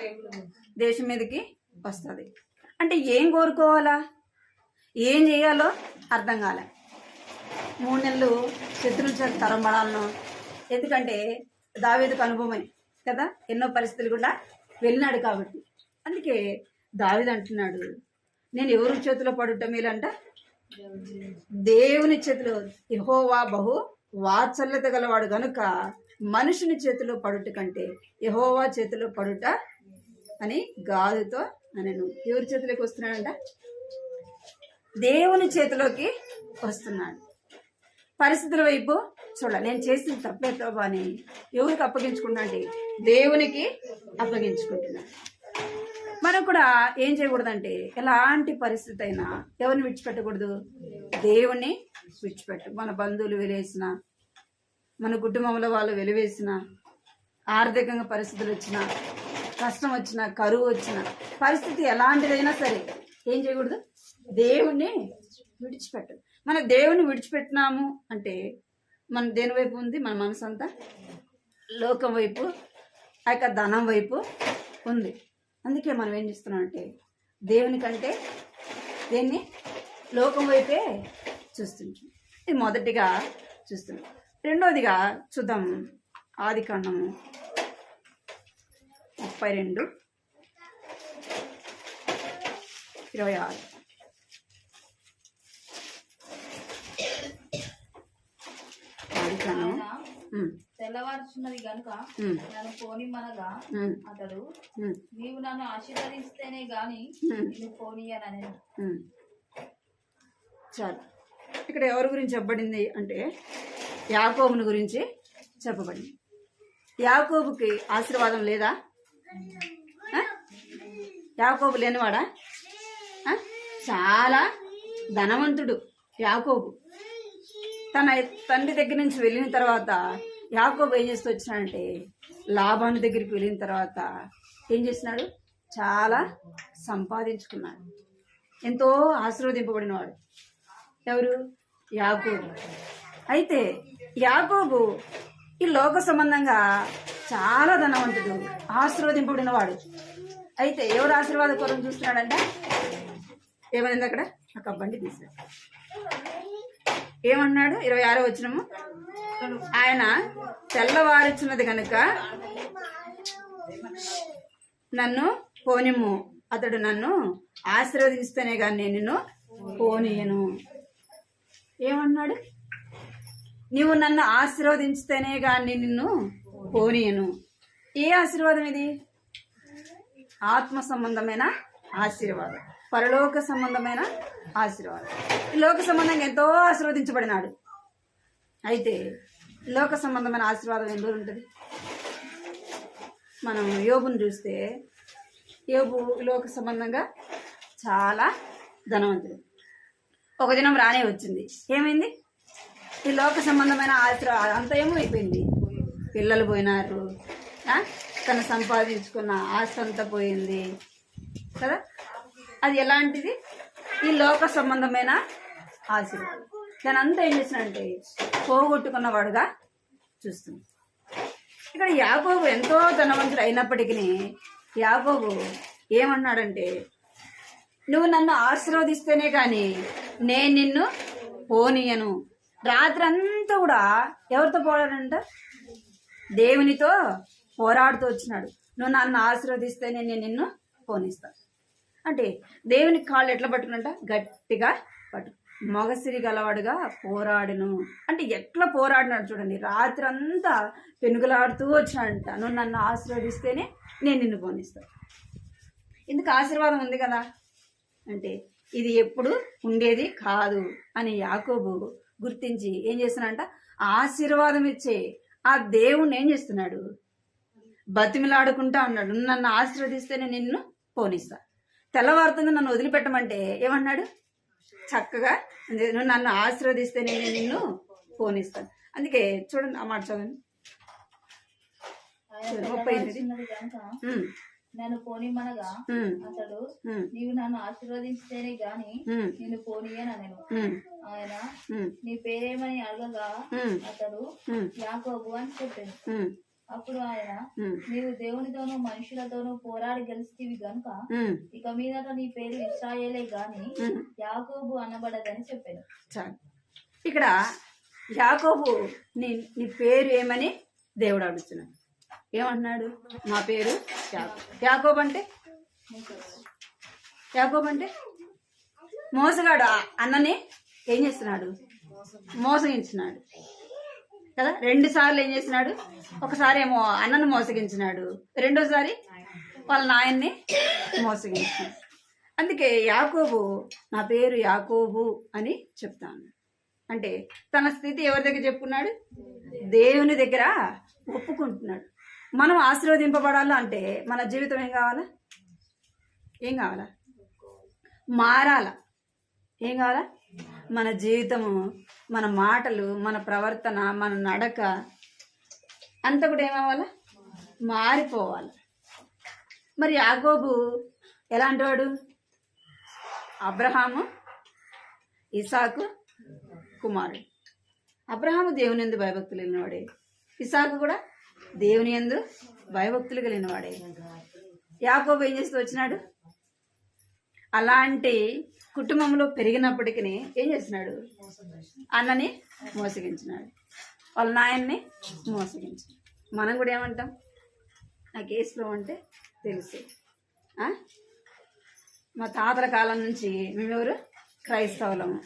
దేశం మీదకి వస్తుంది. అంటే ఏం కోరుకోవాలా, ఏం చేయాలో అర్థం కాలే. 3 నెలలు శత్రువుల చేత తరంబడాలను. ఎందుకంటే దావీదుకు అనుభవమే కదా, ఎన్నో పరిస్థితులు కూడా వెళ్ళినాడు కాబట్టి. అందుకే దావీదు అంటున్నాడు, నేను ఎవరి చేతిలో పడుట మేలంట, దేవుని చేతిలో. యెహోవా బహు వాత్సల్యత గలవాడు గనుక మనుషుని చేతిలో పడుట కంటే యెహోవా చేతిలో పడుట అని గాదుతో అనెను. ఎవరి చేతిలోకి వస్తున్నాడంట, దేవుని చేతిలోకి వస్తున్నాడు. పరిస్థితుల వైపు చూడాలి. నేను చేసిన తప్పే ప్రభా అని ఎవరికి అప్పగించుకున్నా అంటే దేవునికి అప్పగించుకుంటున్నాను. మనం కూడా ఏం చేయకూడదంటే ఎలాంటి పరిస్థితి అయినా ఎవరిని విడిచిపెట్టకూడదు, దేవుణ్ణి విడిచిపెట్టు. మన బంధువులు వెలివేసిన, మన కుటుంబంలో వాళ్ళు వెలివేసిన, ఆర్థికంగా పరిస్థితులు వచ్చినా, కష్టం వచ్చినా, కరువు వచ్చినా, పరిస్థితి ఎలాంటిదైనా సరే ఏం చేయకూడదు, దేవుణ్ణి విడిచిపెట్టు. మన దేవుని విడిచిపెట్టినాము అంటే మన దేని వైపు ఉంది, మన మనసు అంతా లోకం వైపు, ఆ యొక్క ధనం వైపు ఉంది. అందుకే మనం ఏం చేస్తున్నాం అంటే దేవుని కంటే దేన్ని, లోకం వైపే చూస్తుంటాం. ఇది మొదటిగా చూస్తున్నాం. రెండవదిగా చూద్దాం, ఆదికాండము 32:26. ఆదికాండము తెల్లవారుచున్నది గనుక నన్ను పోనిమనగా అతడు, నీవు నన్ను ఆశీర్వదిస్తేనే గాని నేను పోనీయనని. చాలు. ఇక్కడ ఎవరి గురించి చెప్పబడింది అంటే యాకోబుని గురించి చెప్పబడింది. యాకోబుకి ఆశీర్వాదం లేదా? యాకోబు లేనివాడా? చాలా ధనవంతుడు యాకోబు. తన తండ్రి దగ్గర నుంచి వెళ్ళిన తర్వాత యాకోబు ఏం చేస్తూ వచ్చినాడంటే లాబాను దగ్గరికి వెళ్ళిన తర్వాత ఏం చేసినాడు, చాలా సంపాదించుకున్నాడు. ఎంతో ఆశీర్వదింపబడినవాడు ఎవరు? యాకోబు. అయితే యాకోబు ఈ లోక సంబంధంగా చాలా ధనవంతుడు, ఆశీర్వదింపబడినవాడు. అయితే ఎవరు ఆశీర్వాద కొరకు చూస్తున్నాడంటే ఏమైంది అక్కడ, ఒక బండి తీశాడు. ఏమన్నాడు 26వ వచనము, ఆయన తెల్లవారుచున్నది కనుక నన్ను పోనిమ్ము, అతడు నన్ను ఆశీర్వదిస్తేనే కానీ నేను నిన్ను పోనీయను. ఏమన్నాడు? నీవు నన్ను ఆశీర్వదించితేనే కానీ నిన్ను పోనీయను. ఏ ఆశీర్వాదం ఇది? ఆత్మ సంబంధమైన ఆశీర్వాదం, పరలోక సంబంధమైన ఆశీర్వాదం. ఈ లోక సంబంధంగా ఎంతో ఆశీర్వదించబడినాడు. అయితే లోక సంబంధమైన ఆశీర్వాదం ఎన్ని రోజులు ఉంటుంది? మనం యోబుని చూస్తే యోబు లోక సంబంధంగా చాలా ధనవంతుడు. ఒక దినం రానే వచ్చింది. ఏమైంది? ఈ లోక సంబంధమైన ఆశీర్వాదం అంతా ఏమో అయిపోయింది. పిల్లలు పోయినారు, తను సంపాదించుకున్న ఆస్తి అంతా పోయింది కదా. అది ఎలాంటిది? ఈ లోక సంబంధమైన ఆశీర్వాదం. దాని అంతా ఏం చేసినంటే పోగొట్టుకున్నవాడుగా చూస్తుంది. ఇక్కడ యాకోబు ఎంతో ధనవంతుడు అయినప్పటికీ యాకోబు ఏమన్నాడంటే, నువ్వు నన్ను ఆశీర్వదిస్తేనే కానీ నేను నిన్ను పోనీయను. రాత్రి అంతా కూడా ఎవరితో పోరాడంట? దేవునితో పోరాడుతూ వచ్చినాడు. నువ్వు నన్ను ఆశీర్వదిస్తేనే నేను నిన్ను పోనిస్తాను అంటే దేవునికి కాళ్ళు ఎట్లా పట్టుకున్నట? గట్టిగా పట్టు. మగసిరి గలవాడుగా పోరాడును అంటే ఎట్లా పోరాడినాడు చూడండి. రాత్రి అంతా పెనుగులాడుతూ వచ్చినాడంట. నువ్వు నన్ను ఆశీర్వదిస్తేనే నేను నిన్ను పోనిస్తాను. ఇందుకు ఆశీర్వాదం ఉంది కదా అంటే ఇది ఎప్పుడు ఉండేది కాదు అని యాకోబు గుర్తించి ఏం చేస్తున్నాడంట? ఆశీర్వాదం ఇచ్చే ఆ దేవుణ్ణి ఏం చేస్తున్నాడు? బతిమిలాడుకుంటా ఉన్నాడు. నువ్వు నన్ను ఆశీర్వదిస్తేనే నిన్ను పోనిస్తా. తెల్లవారుతుంది నన్ను వదిలిపెట్టమంటే ఏమన్నాడు? చక్కగా నువ్వు నన్ను ఆశీర్వదిస్తే నేను నిన్ను పోనిస్తాను. అందుకే చూడండి ఆ మాట చదవండి. 38. నన్ను పోనిమనగా అతడు, నీవు నన్ను ఆశీర్వదిస్తేనే గాని నేను పోనీయనెను. ఆయన నీ పేరేమని అడగగా అతడు యాకోబు అని చెప్పాను. అప్పుడు ఆయన, ఉమ్, నీవు దేవునితోనూ మనుషులతోనూ పోరాడి గెలుస్తీవి గనుక ఉమ్, ఇక మీదట నీ పేరు ఇశ్రాయేలే గాని ఉమ్. యాకోబు అనబడదని చెప్పాను. చాలు. ఇక్కడ యాకోబు నీ నీ పేరు ఏమని దేవుడు అడుగుతున్నాడు. ఏమంటున్నాడు? నా పేరు యాకోబు. యాకోబు అంటే యాకోబు అంటే మోసగాడు. అన్నని ఏం చేస్తున్నాడు? మోసగించినాడు కదా. 2 సార్లు ఏం చేసినాడు? ఒకసారి ఏమో అన్నను మోసగించినాడు, రెండోసారి వాళ్ళ నాయన్ని మోసగించినాడు. అందుకే యాకోబు నా పేరు యాకోబు అని చెప్తాను. అంటే తన స్థితి ఎవరి దగ్గర చెప్పుకున్నాడు? దేవుని దగ్గర ఒప్పుకుంటున్నాడు. మనం ఆశీర్వదింపబడాలి అంటే మన జీవితం ఏం కావాలా? ఏం కావాలా? మారాల. ఏం కావాలా? మన జీవితము, మన మాటలు, మన ప్రవర్తన, మన నడక అంతా కూడా ఏమవ్వాలా? మారిపోవాలి. మరి యాకోబు ఎలాంటి వాడు? అబ్రహాము ఇసాకు కుమారుడు. అబ్రహాము దేవుని యందు భయభక్తులు కలిగినవాడే, ఇసాకు కూడా దేవుని యందు భయభక్తులు కలిగినవాడే. యాకోబు ఏం చేస్తూ వచ్చినాడు? అలాంటి కుటుంబంలో పెరిగినప్పటికీ ఏం చేసినాడు? అన్నని మోసగించినాడు, వాళ్ళ నాయన్ని మోసగించాడు. మనం కూడా ఏమంటాం? ఆ కేసులో అంటే తెలుసు. మా తాతల కాలం నుంచి మేమెవరు? క్రైస్తవులము.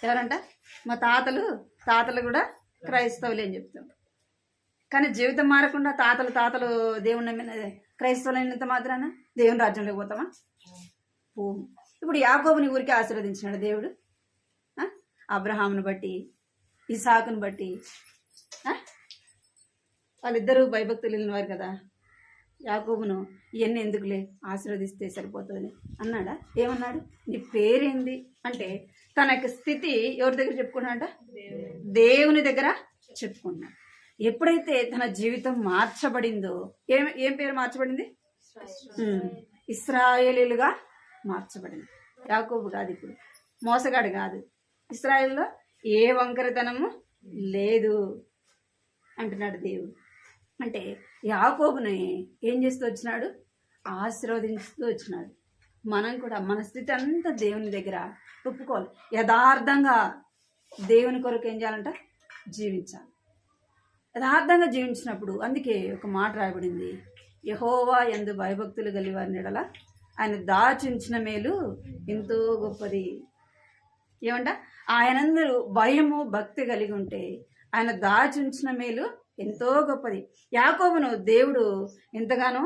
ఎవరంట? మా తాతలు కూడా క్రైస్తవులే అని చెప్తాం. కానీ జీవితం మారకుండా తాతలు దేవుని నమ్మిన క్రైస్తవులైనంత మాత్రాన దేవుని రాజ్యంలోకి పోతామా? పోము. ఇప్పుడు యాకోబుని ఊరికి ఆశీర్వదించినాడు దేవుడు. అబ్రహామును బట్టి, ఇసాకును బట్టి. వాళ్ళిద్దరూ భయభక్తులు వెళ్ళిన వారు కదా. యాకోబును ఇవన్నీ ఎందుకులే, ఆశీర్వదిస్తే సరిపోతుంది అన్నాడా? ఏమన్నాడు? నీ పేరేంది అంటే తన యొక్క స్థితి ఎవరి దగ్గర చెప్పుకున్నాడ? దేవుని దగ్గర చెప్పుకున్నాడు. ఎప్పుడైతే తన జీవితం మార్చబడిందో, ఏం పేరు మార్చబడింది? ఇశ్రాయేలీలుగా మార్చబడింది. యాకోబు కాదు, ఇప్పుడు మోసగాడు కాదు. ఇశ్రాయేలులో ఏ వంకరతనము లేదు అంటున్నాడు దేవుడు. అంటే యాకోబుని ఏం చేస్తూ వచ్చినాడు? ఆశీర్వదించుతూ వచ్చినాడు. మనం కూడా మన స్థితి అంతా దేవుని దగ్గర ఒప్పుకోవాలి. యథార్థంగా దేవుని కొరకు ఏం చేయాలంట? జీవించాలి. యథార్థంగా జీవించినప్పుడు, అందుకే ఒక మాట రాయబడింది, యెహోవా యందు భయభక్తులు కలిగి వారిని ఎడల ఆయన దాచుంచిన మేలు ఎంతో గొప్పది. ఏమంట? ఆయనందరూ భయము భక్తి కలిగి ఉంటే ఆయన దాచుంచిన మేలు ఎంతో గొప్పది. యాకోబును దేవుడు ఎంతగానో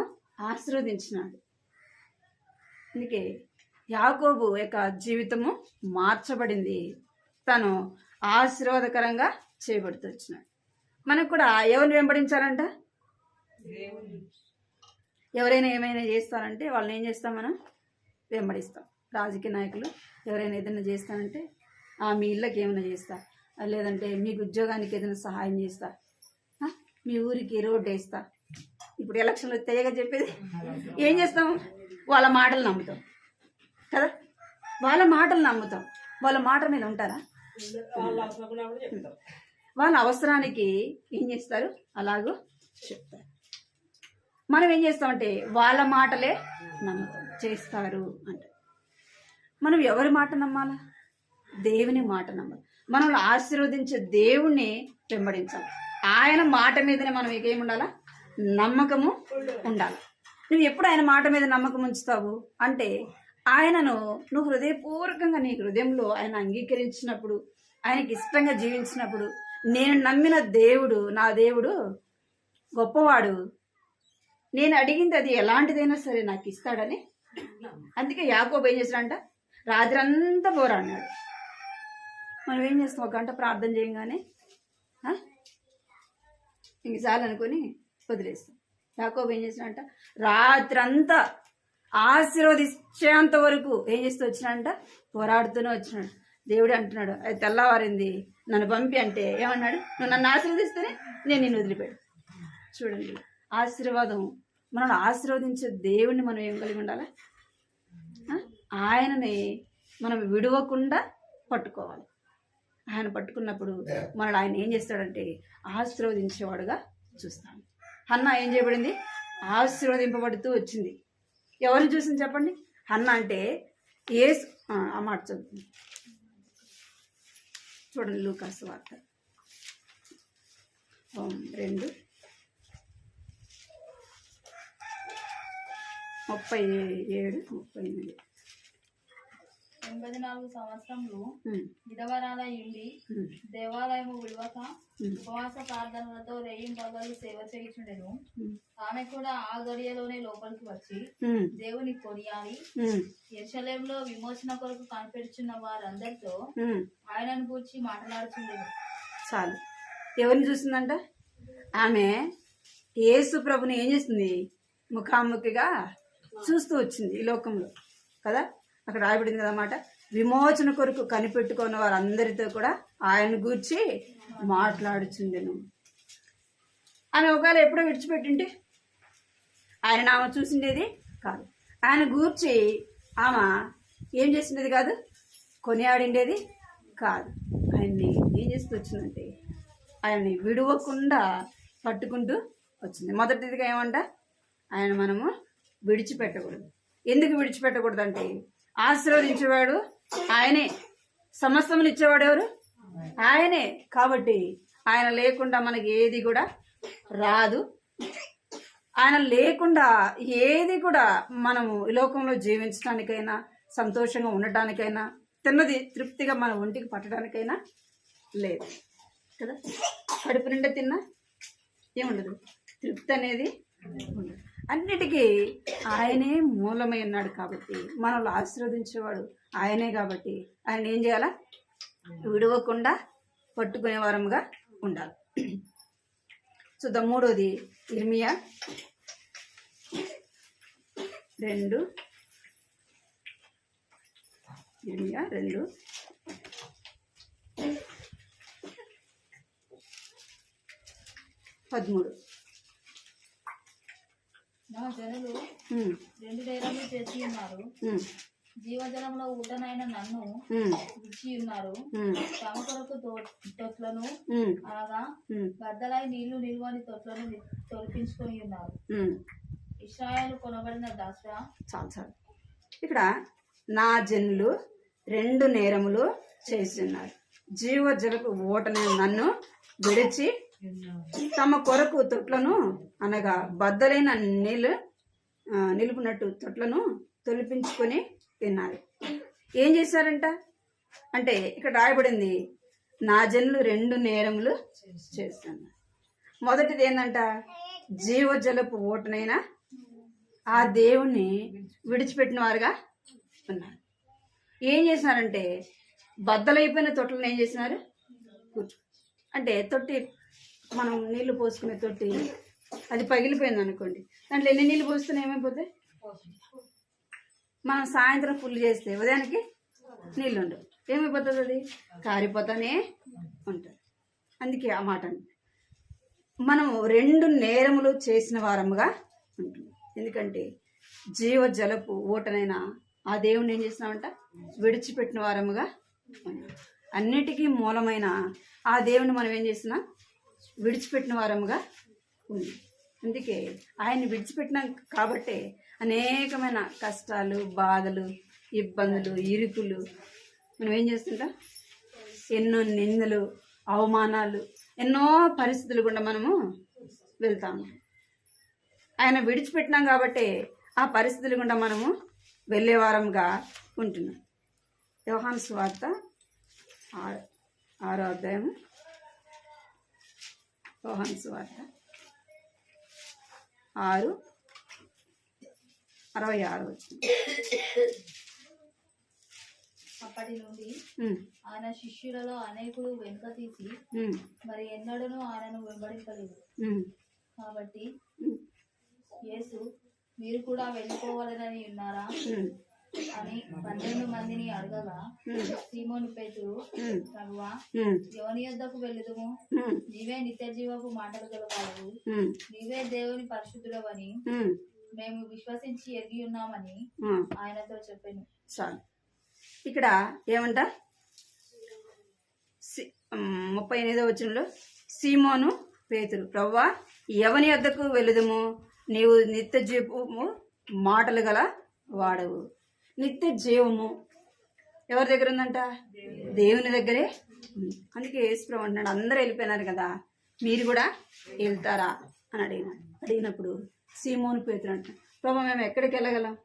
ఆశీర్వదించినాడు. అందుకే యాకోబు యొక్క జీవితము మార్చబడింది. తను ఆశీర్వాదకరంగా చేయబడుతూ వచ్చినాడు. మనకు కూడా ఎవరిని వెంబడించాలంట? ఎవరైనా ఏమైనా చేస్తారంటే వాళ్ళని ఏం చేస్తాం? మనం వెంబడిస్తాం. రాజకీయ నాయకులు ఎవరైనా ఏదైనా చేస్తానంటే మీ ఇళ్ళకి ఏమైనా చేస్తా, లేదంటే మీకు ఉద్యోగానికి ఏదైనా సహాయం చేస్తా, మీ ఊరికి రోడ్డు వేస్తా. ఇప్పుడు ఎలక్షన్లు తెగ చెప్పేది ఏం చేస్తాం? వాళ్ళ మాటలు నమ్ముతాం కదా. వాళ్ళ మాటలు నమ్ముతాం. వాళ్ళ మాట మీద ఉంటారా? వాళ్ళ అవసరానికి ఏం చేస్తారు? అలాగూ చెప్తారు. మనం ఏం చేస్తామంటే వాళ్ళ మాటలే నమ్ముతాం, చేస్తారు అంటే. మనం ఎవరి మాట నమ్మాలా? దేవుని మాట నమ్మాలి. మనల్ని ఆశీర్వదించే దేవుణ్ణి వెంబడించాలి. ఆయన మాట మీదనే మనం ఏమి ఉండాలా? నమ్మకము ఉండాలి. నువ్వు ఎప్పుడు ఆయన మాట మీద నమ్మకం ఉంచుతావు అంటే ఆయనను నువ్వు హృదయపూర్వకంగా నీ హృదయంలో ఆయన అంగీకరించినప్పుడు, ఆయనకి ఇష్టంగా జీవించినప్పుడు, నేను నమ్మిన దేవుడు, నా దేవుడు గొప్పవాడు, నేను అడిగింది అది ఎలాంటిదైనా సరే నాకు ఇస్తాడని. అందుకే యాకోబు ఏం చేశాడంట? రాత్రి అంతా పోరాడినాడు. మనం ఏం చేస్తాం? 1 గంట ప్రార్థన చేయగానే ఇంకసార్లు అనుకొని వదిలేస్తాం. యాకోబు ఏం చేసినాడంట? రాత్రి అంతా ఆశీర్వదించేంత వరకు ఏం చేస్తూ వచ్చినాడంట? పోరాడుతూనే వచ్చినాడు. దేవుడు అంటున్నాడు, అది తెల్లవారింది నన్ను పంపి అంటే ఏమన్నాడు? నువ్వు నన్ను ఆశీర్వదిస్తేనే నేను నిన్ను వదిలిపెడు. చూడండి, ఆశీర్వాదం, మనల్ని ఆశీర్వదించే దేవుణ్ణి మనం ఏం కలిగి ఉండాలి? ఆయనని మనం విడవకుండా పట్టుకోవాలి. ఆయన పట్టుకున్నప్పుడు మనల్ని ఆయన ఏం చేస్తాడంటే ఆశీర్వదించేవాడుగా చూస్తాం. హన్నా ఏం చేయబడింది? ఆశీర్వదింపబడుతూ వచ్చింది. ఎవరిని చూసింది చెప్పండి? హన్నా అంటే యేసు. ఆ మాట చదువుతుంది చూడండి, లూకాసు వార్త 2:37-38. 84 సంవత్సరములు విధవరాలై ఉండి దేవాలయము విలువక ఉపవాస ప్రార్థనలతో రేయింబగలు సేవ చేయుచుండెను. ఆమె కూడా ఆ గడియలోనే లోపలికి వచ్చి దేవుని కొనియాడి యెరూషలేములో విమోచన కొరకు కనిపెడుచున్న వారందరితో ఆయనను గూర్చి మాట్లాడుచుండెను. చాలు. ఎవరిని చూసిందంట? ఆమె యేసు ప్రభుని ఏం చేస్తుంది? ముఖాముఖిగా చూస్తూ వచ్చింది ఈ లోకంలో కదా. అక్కడ రాయబడింది కదన్నమాట, విమోచన కొరకు కనిపెట్టుకున్న వారందరితో కూడా ఆయన గూర్చి మాట్లాడుచుండెను. ఆమె ఒకవేళ ఎప్పుడో విడిచిపెట్టింటే ఆయన ఆమె చూసిండేది కాదు. ఆయన గూర్చి ఆమె ఏం చేసిండేది కాదు, కొనియాడిండేది కాదు. ఆయన్ని ఏం చేస్తూ వచ్చిందంటే ఆయన్ని విడవకుండా పట్టుకుంటూ వచ్చింది. మొదటిదిగా ఏమంట? ఆయన మనము విడిచిపెట్టకూడదు. ఎందుకు విడిచిపెట్టకూడదు అంటే ఆశీర్వదించేవాడు ఆయనే, సమస్తమును ఇచ్చేవాడు ఎవరు? ఆయనే. కాబట్టి ఆయన లేకుండా మనకి ఏది కూడా రాదు. ఆయన లేకుండా ఏది కూడా మనము ఈ లోకంలో జీవించడానికైనా, సంతోషంగా ఉండటానికైనా, తిన్నది తృప్తిగా మన ఒంటికి పట్టడానికైనా లేదు కదా. కడుపు నిండా తిన్నా ఏముండదు, తృప్తి అనేది ఉండదు. అన్నిటికీ ఆయనే మూలమై ఉన్నాడు. కాబట్టి మనల్ని ఆశీర్వదించేవాడు ఆయనే. కాబట్టి ఆయన ఏం చేయాలా? విడవకుండా పట్టుకునే వారముగా ఉండాలి. చూద్దాం. మూడోది ఇర్మియా 2. ఇర్మియా 2:13. నా జనులు 2 నేరములు చేసి ఉన్నారు. జీవజలంలో ఊటనైన నన్ను విడిచి ఉన్నారు. తమ కొరకు తొట్లను అనగా బద్దలై నీళ్లు నిల్వని తొట్లను తొలిపించుకొని ఉన్నారు. ఇశ్రాయేలు కొనబడిన దాసుడా. చాలు. ఇక్కడ నా జనులు 2 నేరములు చేసి ఉన్నారు. జీవజలపు ఊటనైన నన్ను విడిచి తమ కొరకు తొట్లను అనగా బద్దలైన నిలుపునట్టు తొట్లను తొలిపించుకొని తిన్నారు. ఏం చేశారంట అంటే ఇక్కడ రాయబడింది, నా జనులు 2 నేరములు చేస్తున్నారు. మొదటిది ఏంటంట? జీవజలపు ఓటనైనా ఆ దేవుణ్ణి విడిచిపెట్టిన వారుగా ఉన్నారు. ఏం చేసినారంటే బద్దలైపోయిన తొట్లను ఏం చేసినారు? అంటే తొట్టి, మనం నీళ్లు పోసుకునే తొట్టి అది పగిలిపోయింది అనుకోండి, దాంట్లో ఎన్ని నీళ్ళు పోస్తున్నా ఏమైపోతాయి? మనం సాయంత్రం ఫుల్ చేస్తే ఉదయానికి నీళ్ళు ఉండవు, ఏమైపోతుంది? అది కారిపోతానే ఉంటుంది. అందుకే ఆ మాట మనం 2 నేరములు చేసిన వారముగా ఉంటుంది. ఎందుకంటే జీవజలపు ఓటనైన ఆ దేవుని ఏం చేసినామంట? విడిచిపెట్టిన వారముగా ఉన్నాం. అన్నిటికీ మూలమైన ఆ దేవుని మనం ఏం చేసినా విడిచిపెట్టిన వారముగా ఉంది. అందుకే ఆయన్ని విడిచిపెట్టినాం కాబట్టి అనేకమైన కష్టాలు, బాధలు, ఇబ్బందులు, ఇరుకులు మనం ఏం చేస్తుంటాం? ఎన్నో నిందలు, అవమానాలు, ఎన్నో పరిస్థితులు గుండా మనము వెళ్తాము. ఆయన విడిచిపెట్టినాం కాబట్టి ఆ పరిస్థితులు గుండా మనము వెళ్ళేవారంగా ఉంటున్నాం. యోహాను సువార్త 6వ అధ్యాయము. యోహాను సువార్త 6:66. అప్పటి నుండి ఆయన శిష్యులలో అనేకులు వెనుక తీసి మరి ఎన్నడూనూ ఆయనను వెంబడింపలేదు. కాబట్టి యేసు, మీరు కూడా వెళ్ళిపోవాలని ఉన్నారా అని 12 మందిని అడగగా, సీమోను పేతురు, ప్రభువా, ఎవని యొద్దకు వెళ్ళుదుము? నీవే నిత్య జీవపు మాటలు గలవాడవు, నీవే దేవుని పరిశుద్ధుడవని మేము విశ్వసించి ఎరిగి ఉన్నామని ఆయనతో చెప్పాను. చాలు. ఇక్కడ ఏమంట? 38వ వచనంలో సీమోను పేతురు, ప్రభువా ఎవని వద్దకు వెళుదుము, నీవు నిత్య జీవము మాటలు గల వాడవు. నిత్య జీవము ఎవరి దగ్గర ఉందంట? దేవుని దగ్గరే ఉంది. అందుకే యేసుప్రభు అంటున్నాడు, అందరూ వెళ్ళిపోయినారు కదా, మీరు కూడా వెళ్తారా అని అడిగినప్పుడు సీమోను పేతురు అంటున్నాడు, ప్రభు మేము ఎక్కడికి వెళ్ళగలం,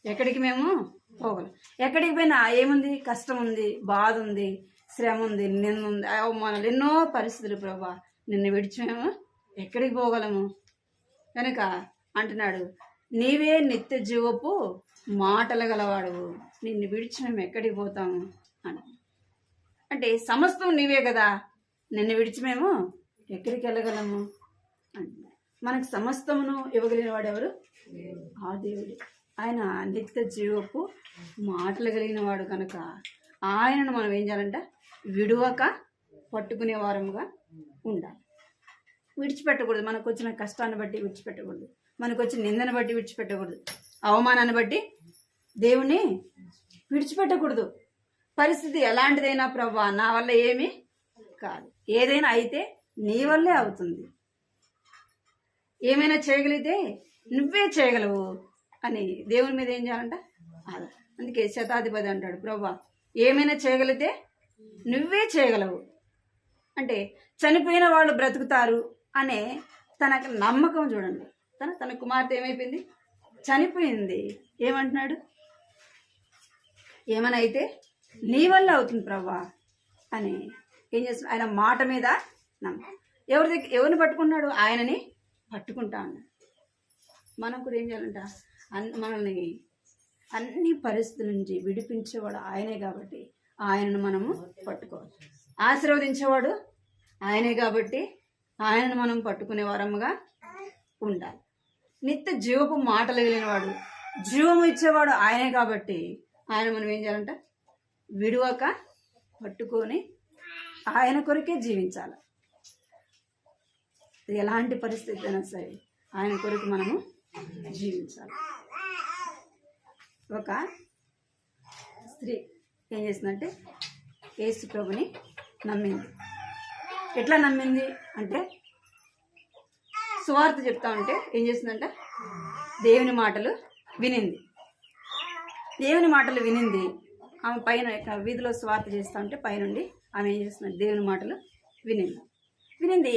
ఎక్కడికి మేము పోగలం? ఎక్కడికి పోయినా ఏముంది? కష్టం ఉంది, బాధ ఉంది, శ్రమ ఉంది, నిన్న ఉంది, అవమానాలు, ఎన్నో పరిస్థితులు. ప్రభా నిన్ను విడిచి మేము ఎక్కడికి పోగలము? కనుక అంటున్నాడు, నీవే నిత్య జీవపు మాటలు గలవాడువు, నిన్ను విడిచి మేము ఎక్కడికి పోతాము అని. అంటే సమస్తం నీవే కదా, నిన్ను విడిచి మేము ఎక్కడికి వెళ్ళగలము అంటున్నాడు. మనకు సమస్తమును ఇవ్వగలిగిన వాడు ఎవరు? ఆ దేవుడు. ఆయన నిత్య జీవపు మాటలు కలిగిన వాడు కనుక ఆయనను మనం ఏం చేయాలంట? విడువక పట్టుకునే వారముగా ఉండాలి. విడిచిపెట్టకూడదు. మనకు వచ్చిన కష్టాన్ని బట్టి విడిచిపెట్టకూడదు, మనకు వచ్చిన నిందను బట్టి విడిచిపెట్టకూడదు, అవమానాన్ని బట్టి దేవుణ్ణి విడిచిపెట్టకూడదు. పరిస్థితి ఎలాంటిదైనా ప్రభా నా వల్ల ఏమీ కాదు, ఏదైనా అయితే నీ వల్లే అవుతుంది, ఏమైనా చేయగలిగితే నువ్వే చేయగలవు అని దేవుని మీద ఏం చేయాలంట? ఆధారం. అందుకే శతాధిపతి అంటాడు, ప్రభా ఏమైనా చేయగలిగితే నువ్వే చేయగలవు. అంటే చనిపోయిన వాళ్ళు బ్రతుకుతారు అనే తనకు నమ్మకం చూడండి. తన కుమార్తె ఏమైపోయింది? చనిపోయింది. ఏమంటున్నాడు? ఏమైనా అయితే నీ వల్ల అవుతుంది ప్రభా అని ఏం చేస్తున్నాడు? ఆయన మాట మీద నమ్మకం. ఎవరిని పట్టుకున్నాడు? ఆయనని పట్టుకుంటా అన్నాడు. మనం కూడా ఏం చేయాలంట? మనల్ని అన్ని పరిస్థితుల నుంచి విడిపించేవాడు ఆయనే కాబట్టి ఆయనను మనము పట్టుకోవాలి. ఆశీర్వదించేవాడు ఆయనే కాబట్టి ఆయనను మనం పట్టుకునే వారముగా ఉండాలి. నిత్య జీవపు మాటలు కలిగినవాడు, జీవము ఇచ్చేవాడు ఆయనే కాబట్టి ఆయన మనం ఏం చేయాలంట? విడువక పట్టుకొని ఆయన కొరకే జీవించాలి. ఎలాంటి పరిస్థితి అయినా సరే ఆయన కొరకు మనము జీవించాలి. ఒక స్త్రీ ఏం చేసిందంటే యేసు ప్రభుని నమ్మింది. ఎట్లా నమ్మింది అంటే సువార్త చెప్తా ఉంటే ఏం చేసిందంటే దేవుని మాటలు వినింది. దేవుని మాటలు వినింది. ఆమె పైన వీధిలో సువార్త చేస్తూ ఉంటే పైనుండి ఆమె ఏం చేస్తుంది? దేవుని మాటలు వినింది.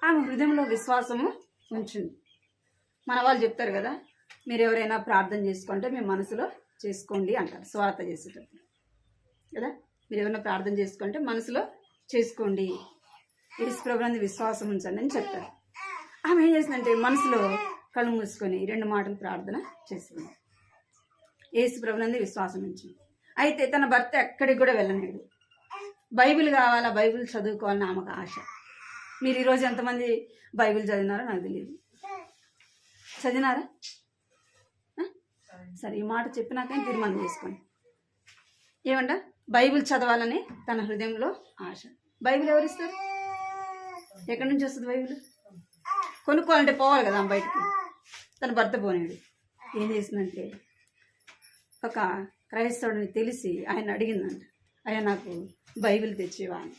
ఆమె హృదయంలో విశ్వాసము ఉంచింది. మన వాళ్ళు చెప్తారు కదా, మీరు ఎవరైనా ప్రార్థన చేసుకుంటే మీ మనసులో చేసుకోండి అంటారు సువార్త చేసేటప్పుడు కదా. మీరు ఎవరైనా ప్రార్థన చేసుకుంటే మనసులో చేసుకోండి, యేసు ప్రభువునందు విశ్వాసం ఉంచండి అని చెప్తారు. ఆమె ఏం చేసిందంటే మనసులో కళ్ళు మూసుకొని 2 మాటలు ప్రార్థన చేసింది. యేసు ప్రభువునందు విశ్వాసం ఉంచింది. అయితే తన భర్త ఎక్కడికి కూడా వెళ్ళలేడు. బైబిల్ కావాలా, బైబిల్ చదువుకోవాలని ఆమెకు ఆశ. మీరు ఈరోజు ఎంతమంది బైబిల్ చదివినారో నాకు తెలియదు. చదివినారా? సరే, ఈ మాట చెప్పినాక తీర్మానం చేసుకోండి. ఏమంట? బైబిల్ చదవాలని తన హృదయంలో ఆశ. బైబిల్ ఎవరిస్తారు? ఎక్కడి నుంచి వస్తుంది బైబిల్? కొనుక్కోవాలంటే పోవాలి కదా బయటికి. తన భర్త పోనేడు. ఏం చేసిందంటే ఒక క్రైస్తవుడిని తెలిసి ఆయన అడిగిందంట, ఆయన నాకు బైబిల్ తెచ్చివా అని.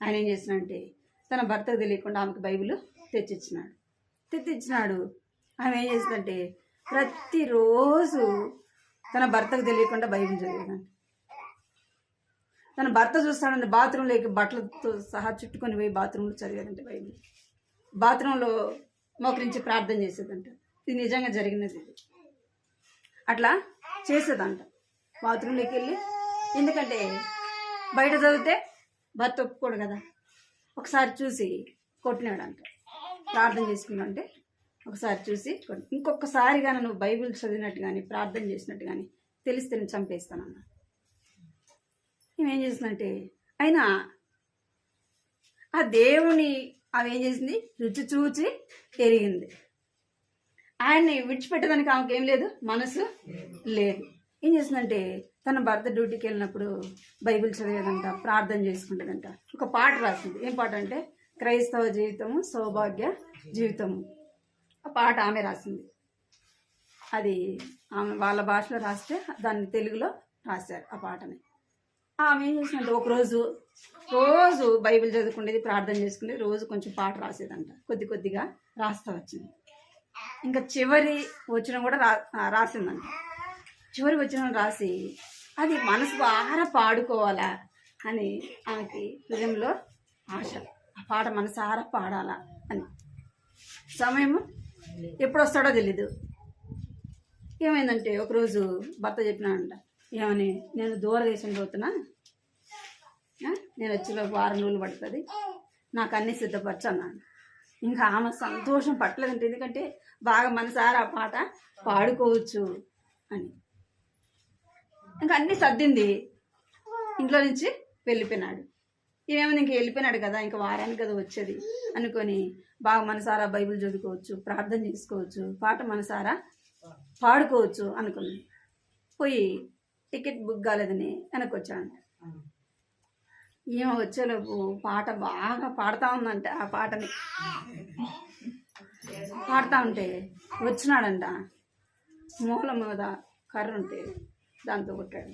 ఆయన ఏం చేసినంటే తన భర్తకు తెలియకుండా ఆమెకు బైబిల్ తెచ్చిచ్చినాడు. ఆమె ఏం చేసిందంటే ప్రతిరోజు తన భర్తకు తెలియకుండా బైబిల్ చదివేదంట. తన భర్త చూస్తాడంటే బాత్రూంలోకి బట్టలతో సహా చుట్టుకొని పోయి బాత్రూంలో చదివేదంటే బైబిల్. బాత్రూంలో మోకరించి ప్రార్థన చేసేదంట. ఇది నిజంగా జరిగినది. అట్లా చేసేదంట బాత్రూంలోకి వెళ్ళి. ఎందుకంటే బయట చదివితే భర్త ఒప్పుకోడు కదా. ఒకసారి చూసి కొట్టినాడంట. ప్రార్థన చేసుకున్నాడంటే ఒకసారి చూసి ఇంకొకసారి కానీ నువ్వు బైబిల్ చదివినట్టు కానీ ప్రార్థన చేసినట్టు కానీ తెలిస్తే నేను చంపేస్తానన్న. ఏం చేసిందంటే అయినా ఆ దేవుని ఆమె ఏం చేసింది? రుచి చూచి ఎరిగింది. ఆయన్ని విడిచిపెట్టడానికి ఆమెకు ఏం లేదు, మనసు లేదు. ఏం చేసిందంటే తన భర్త డ్యూటీకి వెళ్ళినప్పుడు బైబిల్ చదివేదంట, ప్రార్థన చేసుకుంటుందంట. ఒక పాట రాసింది. ఏం పాట అంటే క్రైస్తవ జీవితము సౌభాగ్య జీవితము. ఆ పాట ఆమె రాసింది. అది ఆమె వాళ్ళ భాషలో రాస్తే దాన్ని తెలుగులో రాశారు ఆ పాటని. ఆమె ఏం చేసిందంటే ఒకరోజు రోజు బైబిల్ చదువుకునేది, ప్రార్థన చేసుకునేది, రోజు కొంచెం పాట రాసేదంట. కొద్ది కొద్దిగా రాస్తా వచ్చింది. ఇంకా చివరి వచనం కూడా రాసిందంట. చివరి వచనం రాసి అది మనసు బాగా పాడుకోవాలా అని ఆమెకి హృదయంలో ఆశ. ఆ పాట మనసారా పాడాలా అని. సమయం ఎప్పుడు వస్తాడో తెలీదు. ఏమైందంటే ఒకరోజు భర్త చెప్పినాడంట, ఏమని, నేను దూరదేశం పోతున్నా, నేను వచ్చేలో వారం రోజులు పడుతుంది, నాకు అన్నీ సిద్ధపరచు అన్నాడు. ఇంకా ఆమె సంతోషం పట్టలేదంటే, ఎందుకంటే బాగా మనసారా ఆ పాట పాడుకోవచ్చు అని. ఇంకా అన్నీ సర్దింది, ఇంట్లో నుంచి వెళ్ళిపోయినాడు. ఏమైంది, ఇంక వెళ్ళిపోయినాడు కదా, ఇంకా వారానికి కదా వచ్చేది అనుకొని బాగా మనసారా బైబిల్ చదువుకోవచ్చు, ప్రార్థన చేసుకోవచ్చు, పాట మనసారా పాడుకోవచ్చు అనుకుంది. పోయి టికెట్ బుక్ కాలేదని వెనక్కి వచ్చాడు. ఈమె వచ్చేలోపు పాట బాగా పాడుతూ ఉందంట. ఆ పాటని పాడుతూ ఉంటే వచ్చినాడంట, మూల మీద కర్ర ఉంటే దాంతో కొట్టాడు.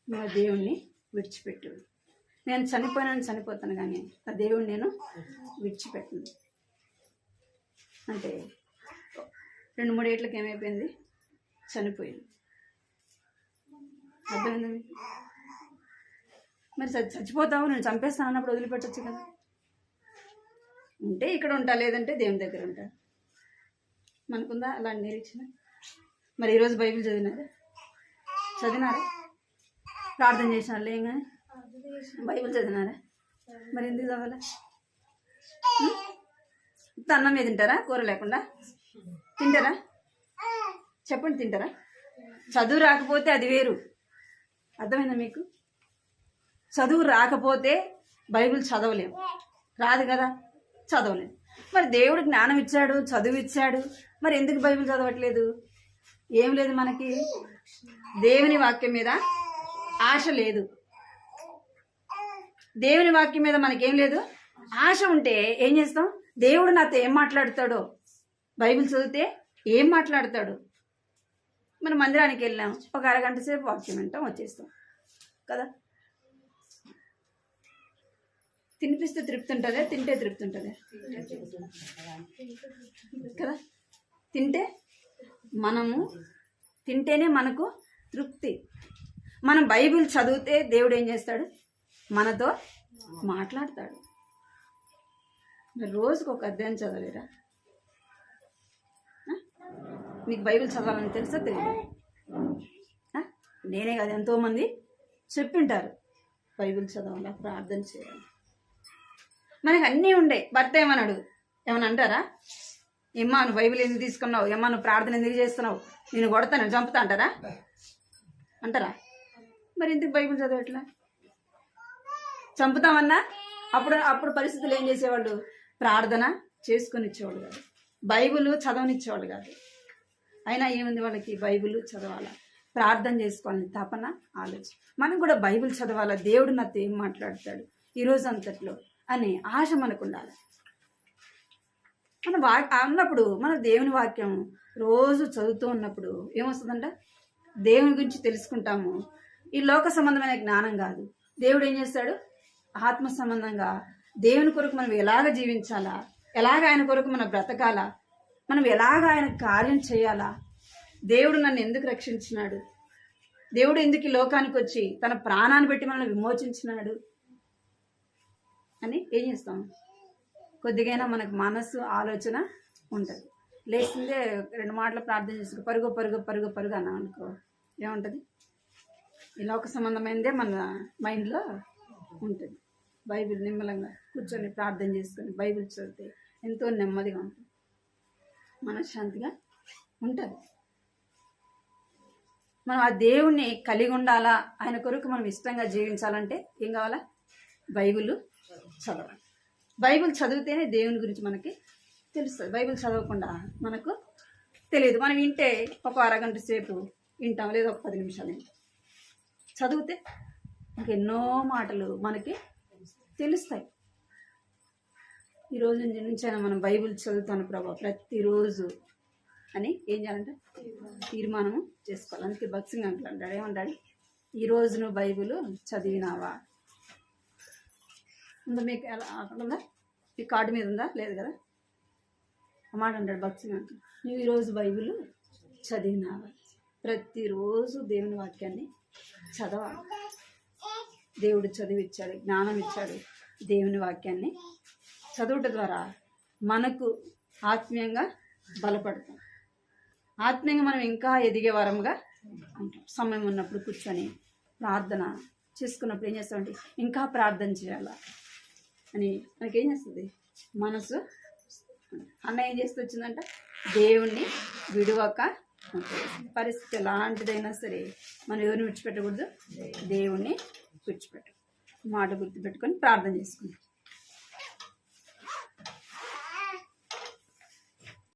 మా దేవుణ్ణి విడిచిపెట్టు, నేను చనిపోతాను కానీ ఆ దేవుణ్ణి నేను విడిచిపెట్టను అంటే 2-3 ఏళ్ళకి ఏమైపోయింది, చనిపోయింది. అర్థమైందా మీకు? మరి చచ్చిపోతావు, నేను చంపేస్తాను అన్నప్పుడు వదిలిపెట్టచ్చు కదా. ఉంటే ఇక్కడ ఉంటా, లేదంటే దేవుని దగ్గర ఉంటా. మనకుందా అలాంటి నిరీక్షణ? మరి ఈరోజు బైబిల్ చదివినారా? ప్రార్థన చేసినారు ఏం కానీ బైబిల్ చదివినారా? మరి ఎందుకు చదవాలా? అన్నం మీద తింటారా? కూర లేకుండా తింటారా? చెప్పండి, తింటారా? చదువు రాకపోతే అది వేరు. అర్థమైందా మీకు? చదువు రాకపోతే బైబిల్ చదవలేము. రాదు కదా, చదవలేము. మరి దేవుడు జ్ఞానం ఇచ్చాడు, చదువు ఇచ్చాడు, మరి ఎందుకు బైబిల్ చదవట్లేదు? ఏం లేదు, మనకి దేవుని వాక్యం మీద ఆశ లేదు. దేవుని వాక్యం మీద మనకేం లేదు, ఆశ ఉంటే ఏం చేస్తాం? దేవుడు నాతో ఏం మాట్లాడతాడో, బైబిల్ చదివితే ఏం మాట్లాడతాడు. మనం మందిరానికి వెళ్ళాం, ఒక అరగంట సేపు వాక్యం వింటాం, వచ్చేస్తాం కదా. తినిపిస్తే తృప్తి ఉంటుందా? తింటే తృప్తి ఉంటుందా? కదా. తింటేనే మనకు తృప్తి. మనం బైబిల్ చదివితే దేవుడు ఏం చేస్తాడు? మనతో మాట్లాడతాడు. రోజుకు ఒక అధ్యాయం చదవలేరా? మీకు బైబిల్ చదవాలని తెలుసా? తెలియదు. నేనే కాదు, ఎంతోమంది చెప్పింటారు బైబిల్ చదవాలా, ప్రార్థన చేయాలి. మనకు అన్నీ ఉండే. భర్త ఏమన్నాడు? ఏమని అంటారా? ఏమ్మా నువ్వు బైబిల్ ఎందుకు తీసుకున్నావు, ఏమ్మా నువ్వు ప్రార్థన ఎందుకు చేస్తున్నావు, నేను కొడతాను, చంపుతా అంటారా? మరి ఎందుకు బైబిల్ చదవట్లా? చంపుతామన్నా అప్పుడు పరిస్థితులు ఏం చేసేవాళ్ళు? ప్రార్థన చేసుకొని ఇచ్చేవాళ్ళు కాదు, బైబిల్ చదవనిచ్చేవాళ్ళు కాదు. అయినా ఏముంది వాళ్ళకి? బైబిల్ చదవాలా, ప్రార్థన చేసుకోవాలని తపన, ఆలోచన. మనం కూడా బైబిల్ చదవాలా, దేవుడు నాతో ఏం మాట్లాడతాడు ఈరోజు అంతట్లో అనే ఆశ మనకు ఉండాలి. అన్నప్పుడు మన దేవుని వాక్యం రోజు చదువుతూ ఉన్నప్పుడు ఏమొస్తుందంట? దేవుని గురించి తెలుసుకుంటాము. ఈ లోక సంబంధమైన జ్ఞానం కాదు. దేవుడు ఏం చేస్తాడు? ఆత్మ సంబంధంగా దేవుని కొరకు మనం ఎలాగ జీవించాలా, ఎలాగ ఆయన కొరకు మనం బ్రతకాలా, మనం ఎలాగ ఆయన కార్యం చేయాలా, దేవుడు నన్ను ఎందుకు రక్షించినాడు, దేవుడు ఎందుకు ఈ లోకానికి వచ్చి తన ప్రాణాన్ని పెట్టి మనల్ని విమోచించినాడు అని ఏం చేస్తాం? కొద్దిగైనా మనకు మనసు ఆలోచన ఉంటుంది. లేచిందే 2 మాటలు ప్రార్థన చేసుకు పరుగు పరుగు పరుగు పరుగు అన్నాం అనుకో, ఏముంటుంది? ఈ లోక సంబంధమైనదే మన మైండ్లో ఉంటుంది. బైబిల్ నిమ్మలంగా కూర్చొని ప్రార్థన చేసుకొని బైబిల్ చదివితే ఎంతో నెమ్మదిగా ఉంటుంది, మనశ్శాంతిగా ఉంటుంది. మనం ఆ దేవుణ్ణి కలిగి ఉండాలా, ఆయన కొరకు మనం ఇష్టంగా జీవించాలంటే ఏం కావాలా? బైబిల్ చదవాలి. బైబిల్ చదివితేనే దేవుని గురించి మనకి తెలుస్తుంది. బైబిల్ చదవకుండా మనకు తెలియదు. మనం వింటే ఒక అరగంట సేపు వింటాం, లేదా ఒక 10 నిమిషాలు వింటాం. చదివితే ఇంకెన్నో మాటలు మనకి తెలుస్తాయి. ఈరోజు నుంచైనా మనం బైబిల్ చదువుతాను ప్రభా ప్రతిరోజు అని ఏం చేయాలంటే తీర్మానం చేసుకోవాలి. అందుకే భక్సింగ్ అంటాడు. ఏమంటాడు? ఈరోజు నువ్వు బైబిల్ చదివినావా? ఉందా మీకు? ఎలా అక్కడ ఉందా? ఈ కార్డు మీద ఉందా? లేదు కదా. ఆ మాట అంటాడు భక్తి అంటాడు, నువ్వు ఈరోజు బైబిల్ చదివినావా? ప్రతిరోజు దేవుని వాక్యాన్ని చదవాలి. దేవుడు చదివిచ్చాడు, జ్ఞానం ఇచ్చాడు. దేవుని వాక్యాన్ని చదువుట ద్వారా మనకు ఆత్మీయంగా బలపడతాం. ఆత్మీయంగా మనం ఇంకా ఎదిగే వరంగా ఉంటాం. సమయం ఉన్నప్పుడు కూర్చొని ప్రార్థన చేసుకున్నప్పుడు ఏం చేస్తామంటే ఇంకా ప్రార్థన చేయాలా అని మనకేం చేస్తుంది మనసు. అన్న ఏం చేస్తూ వచ్చిందంట, దేవుణ్ణి విడువక పరిస్థితి ఎలాంటిదైనా సరే మనం ఎవరిని విడిచిపెట్టకూడదు, దేవుణ్ణి విడిచిపెట్టు. మాట గుర్తుపెట్టుకొని ప్రార్థన చేసుకుంటాం.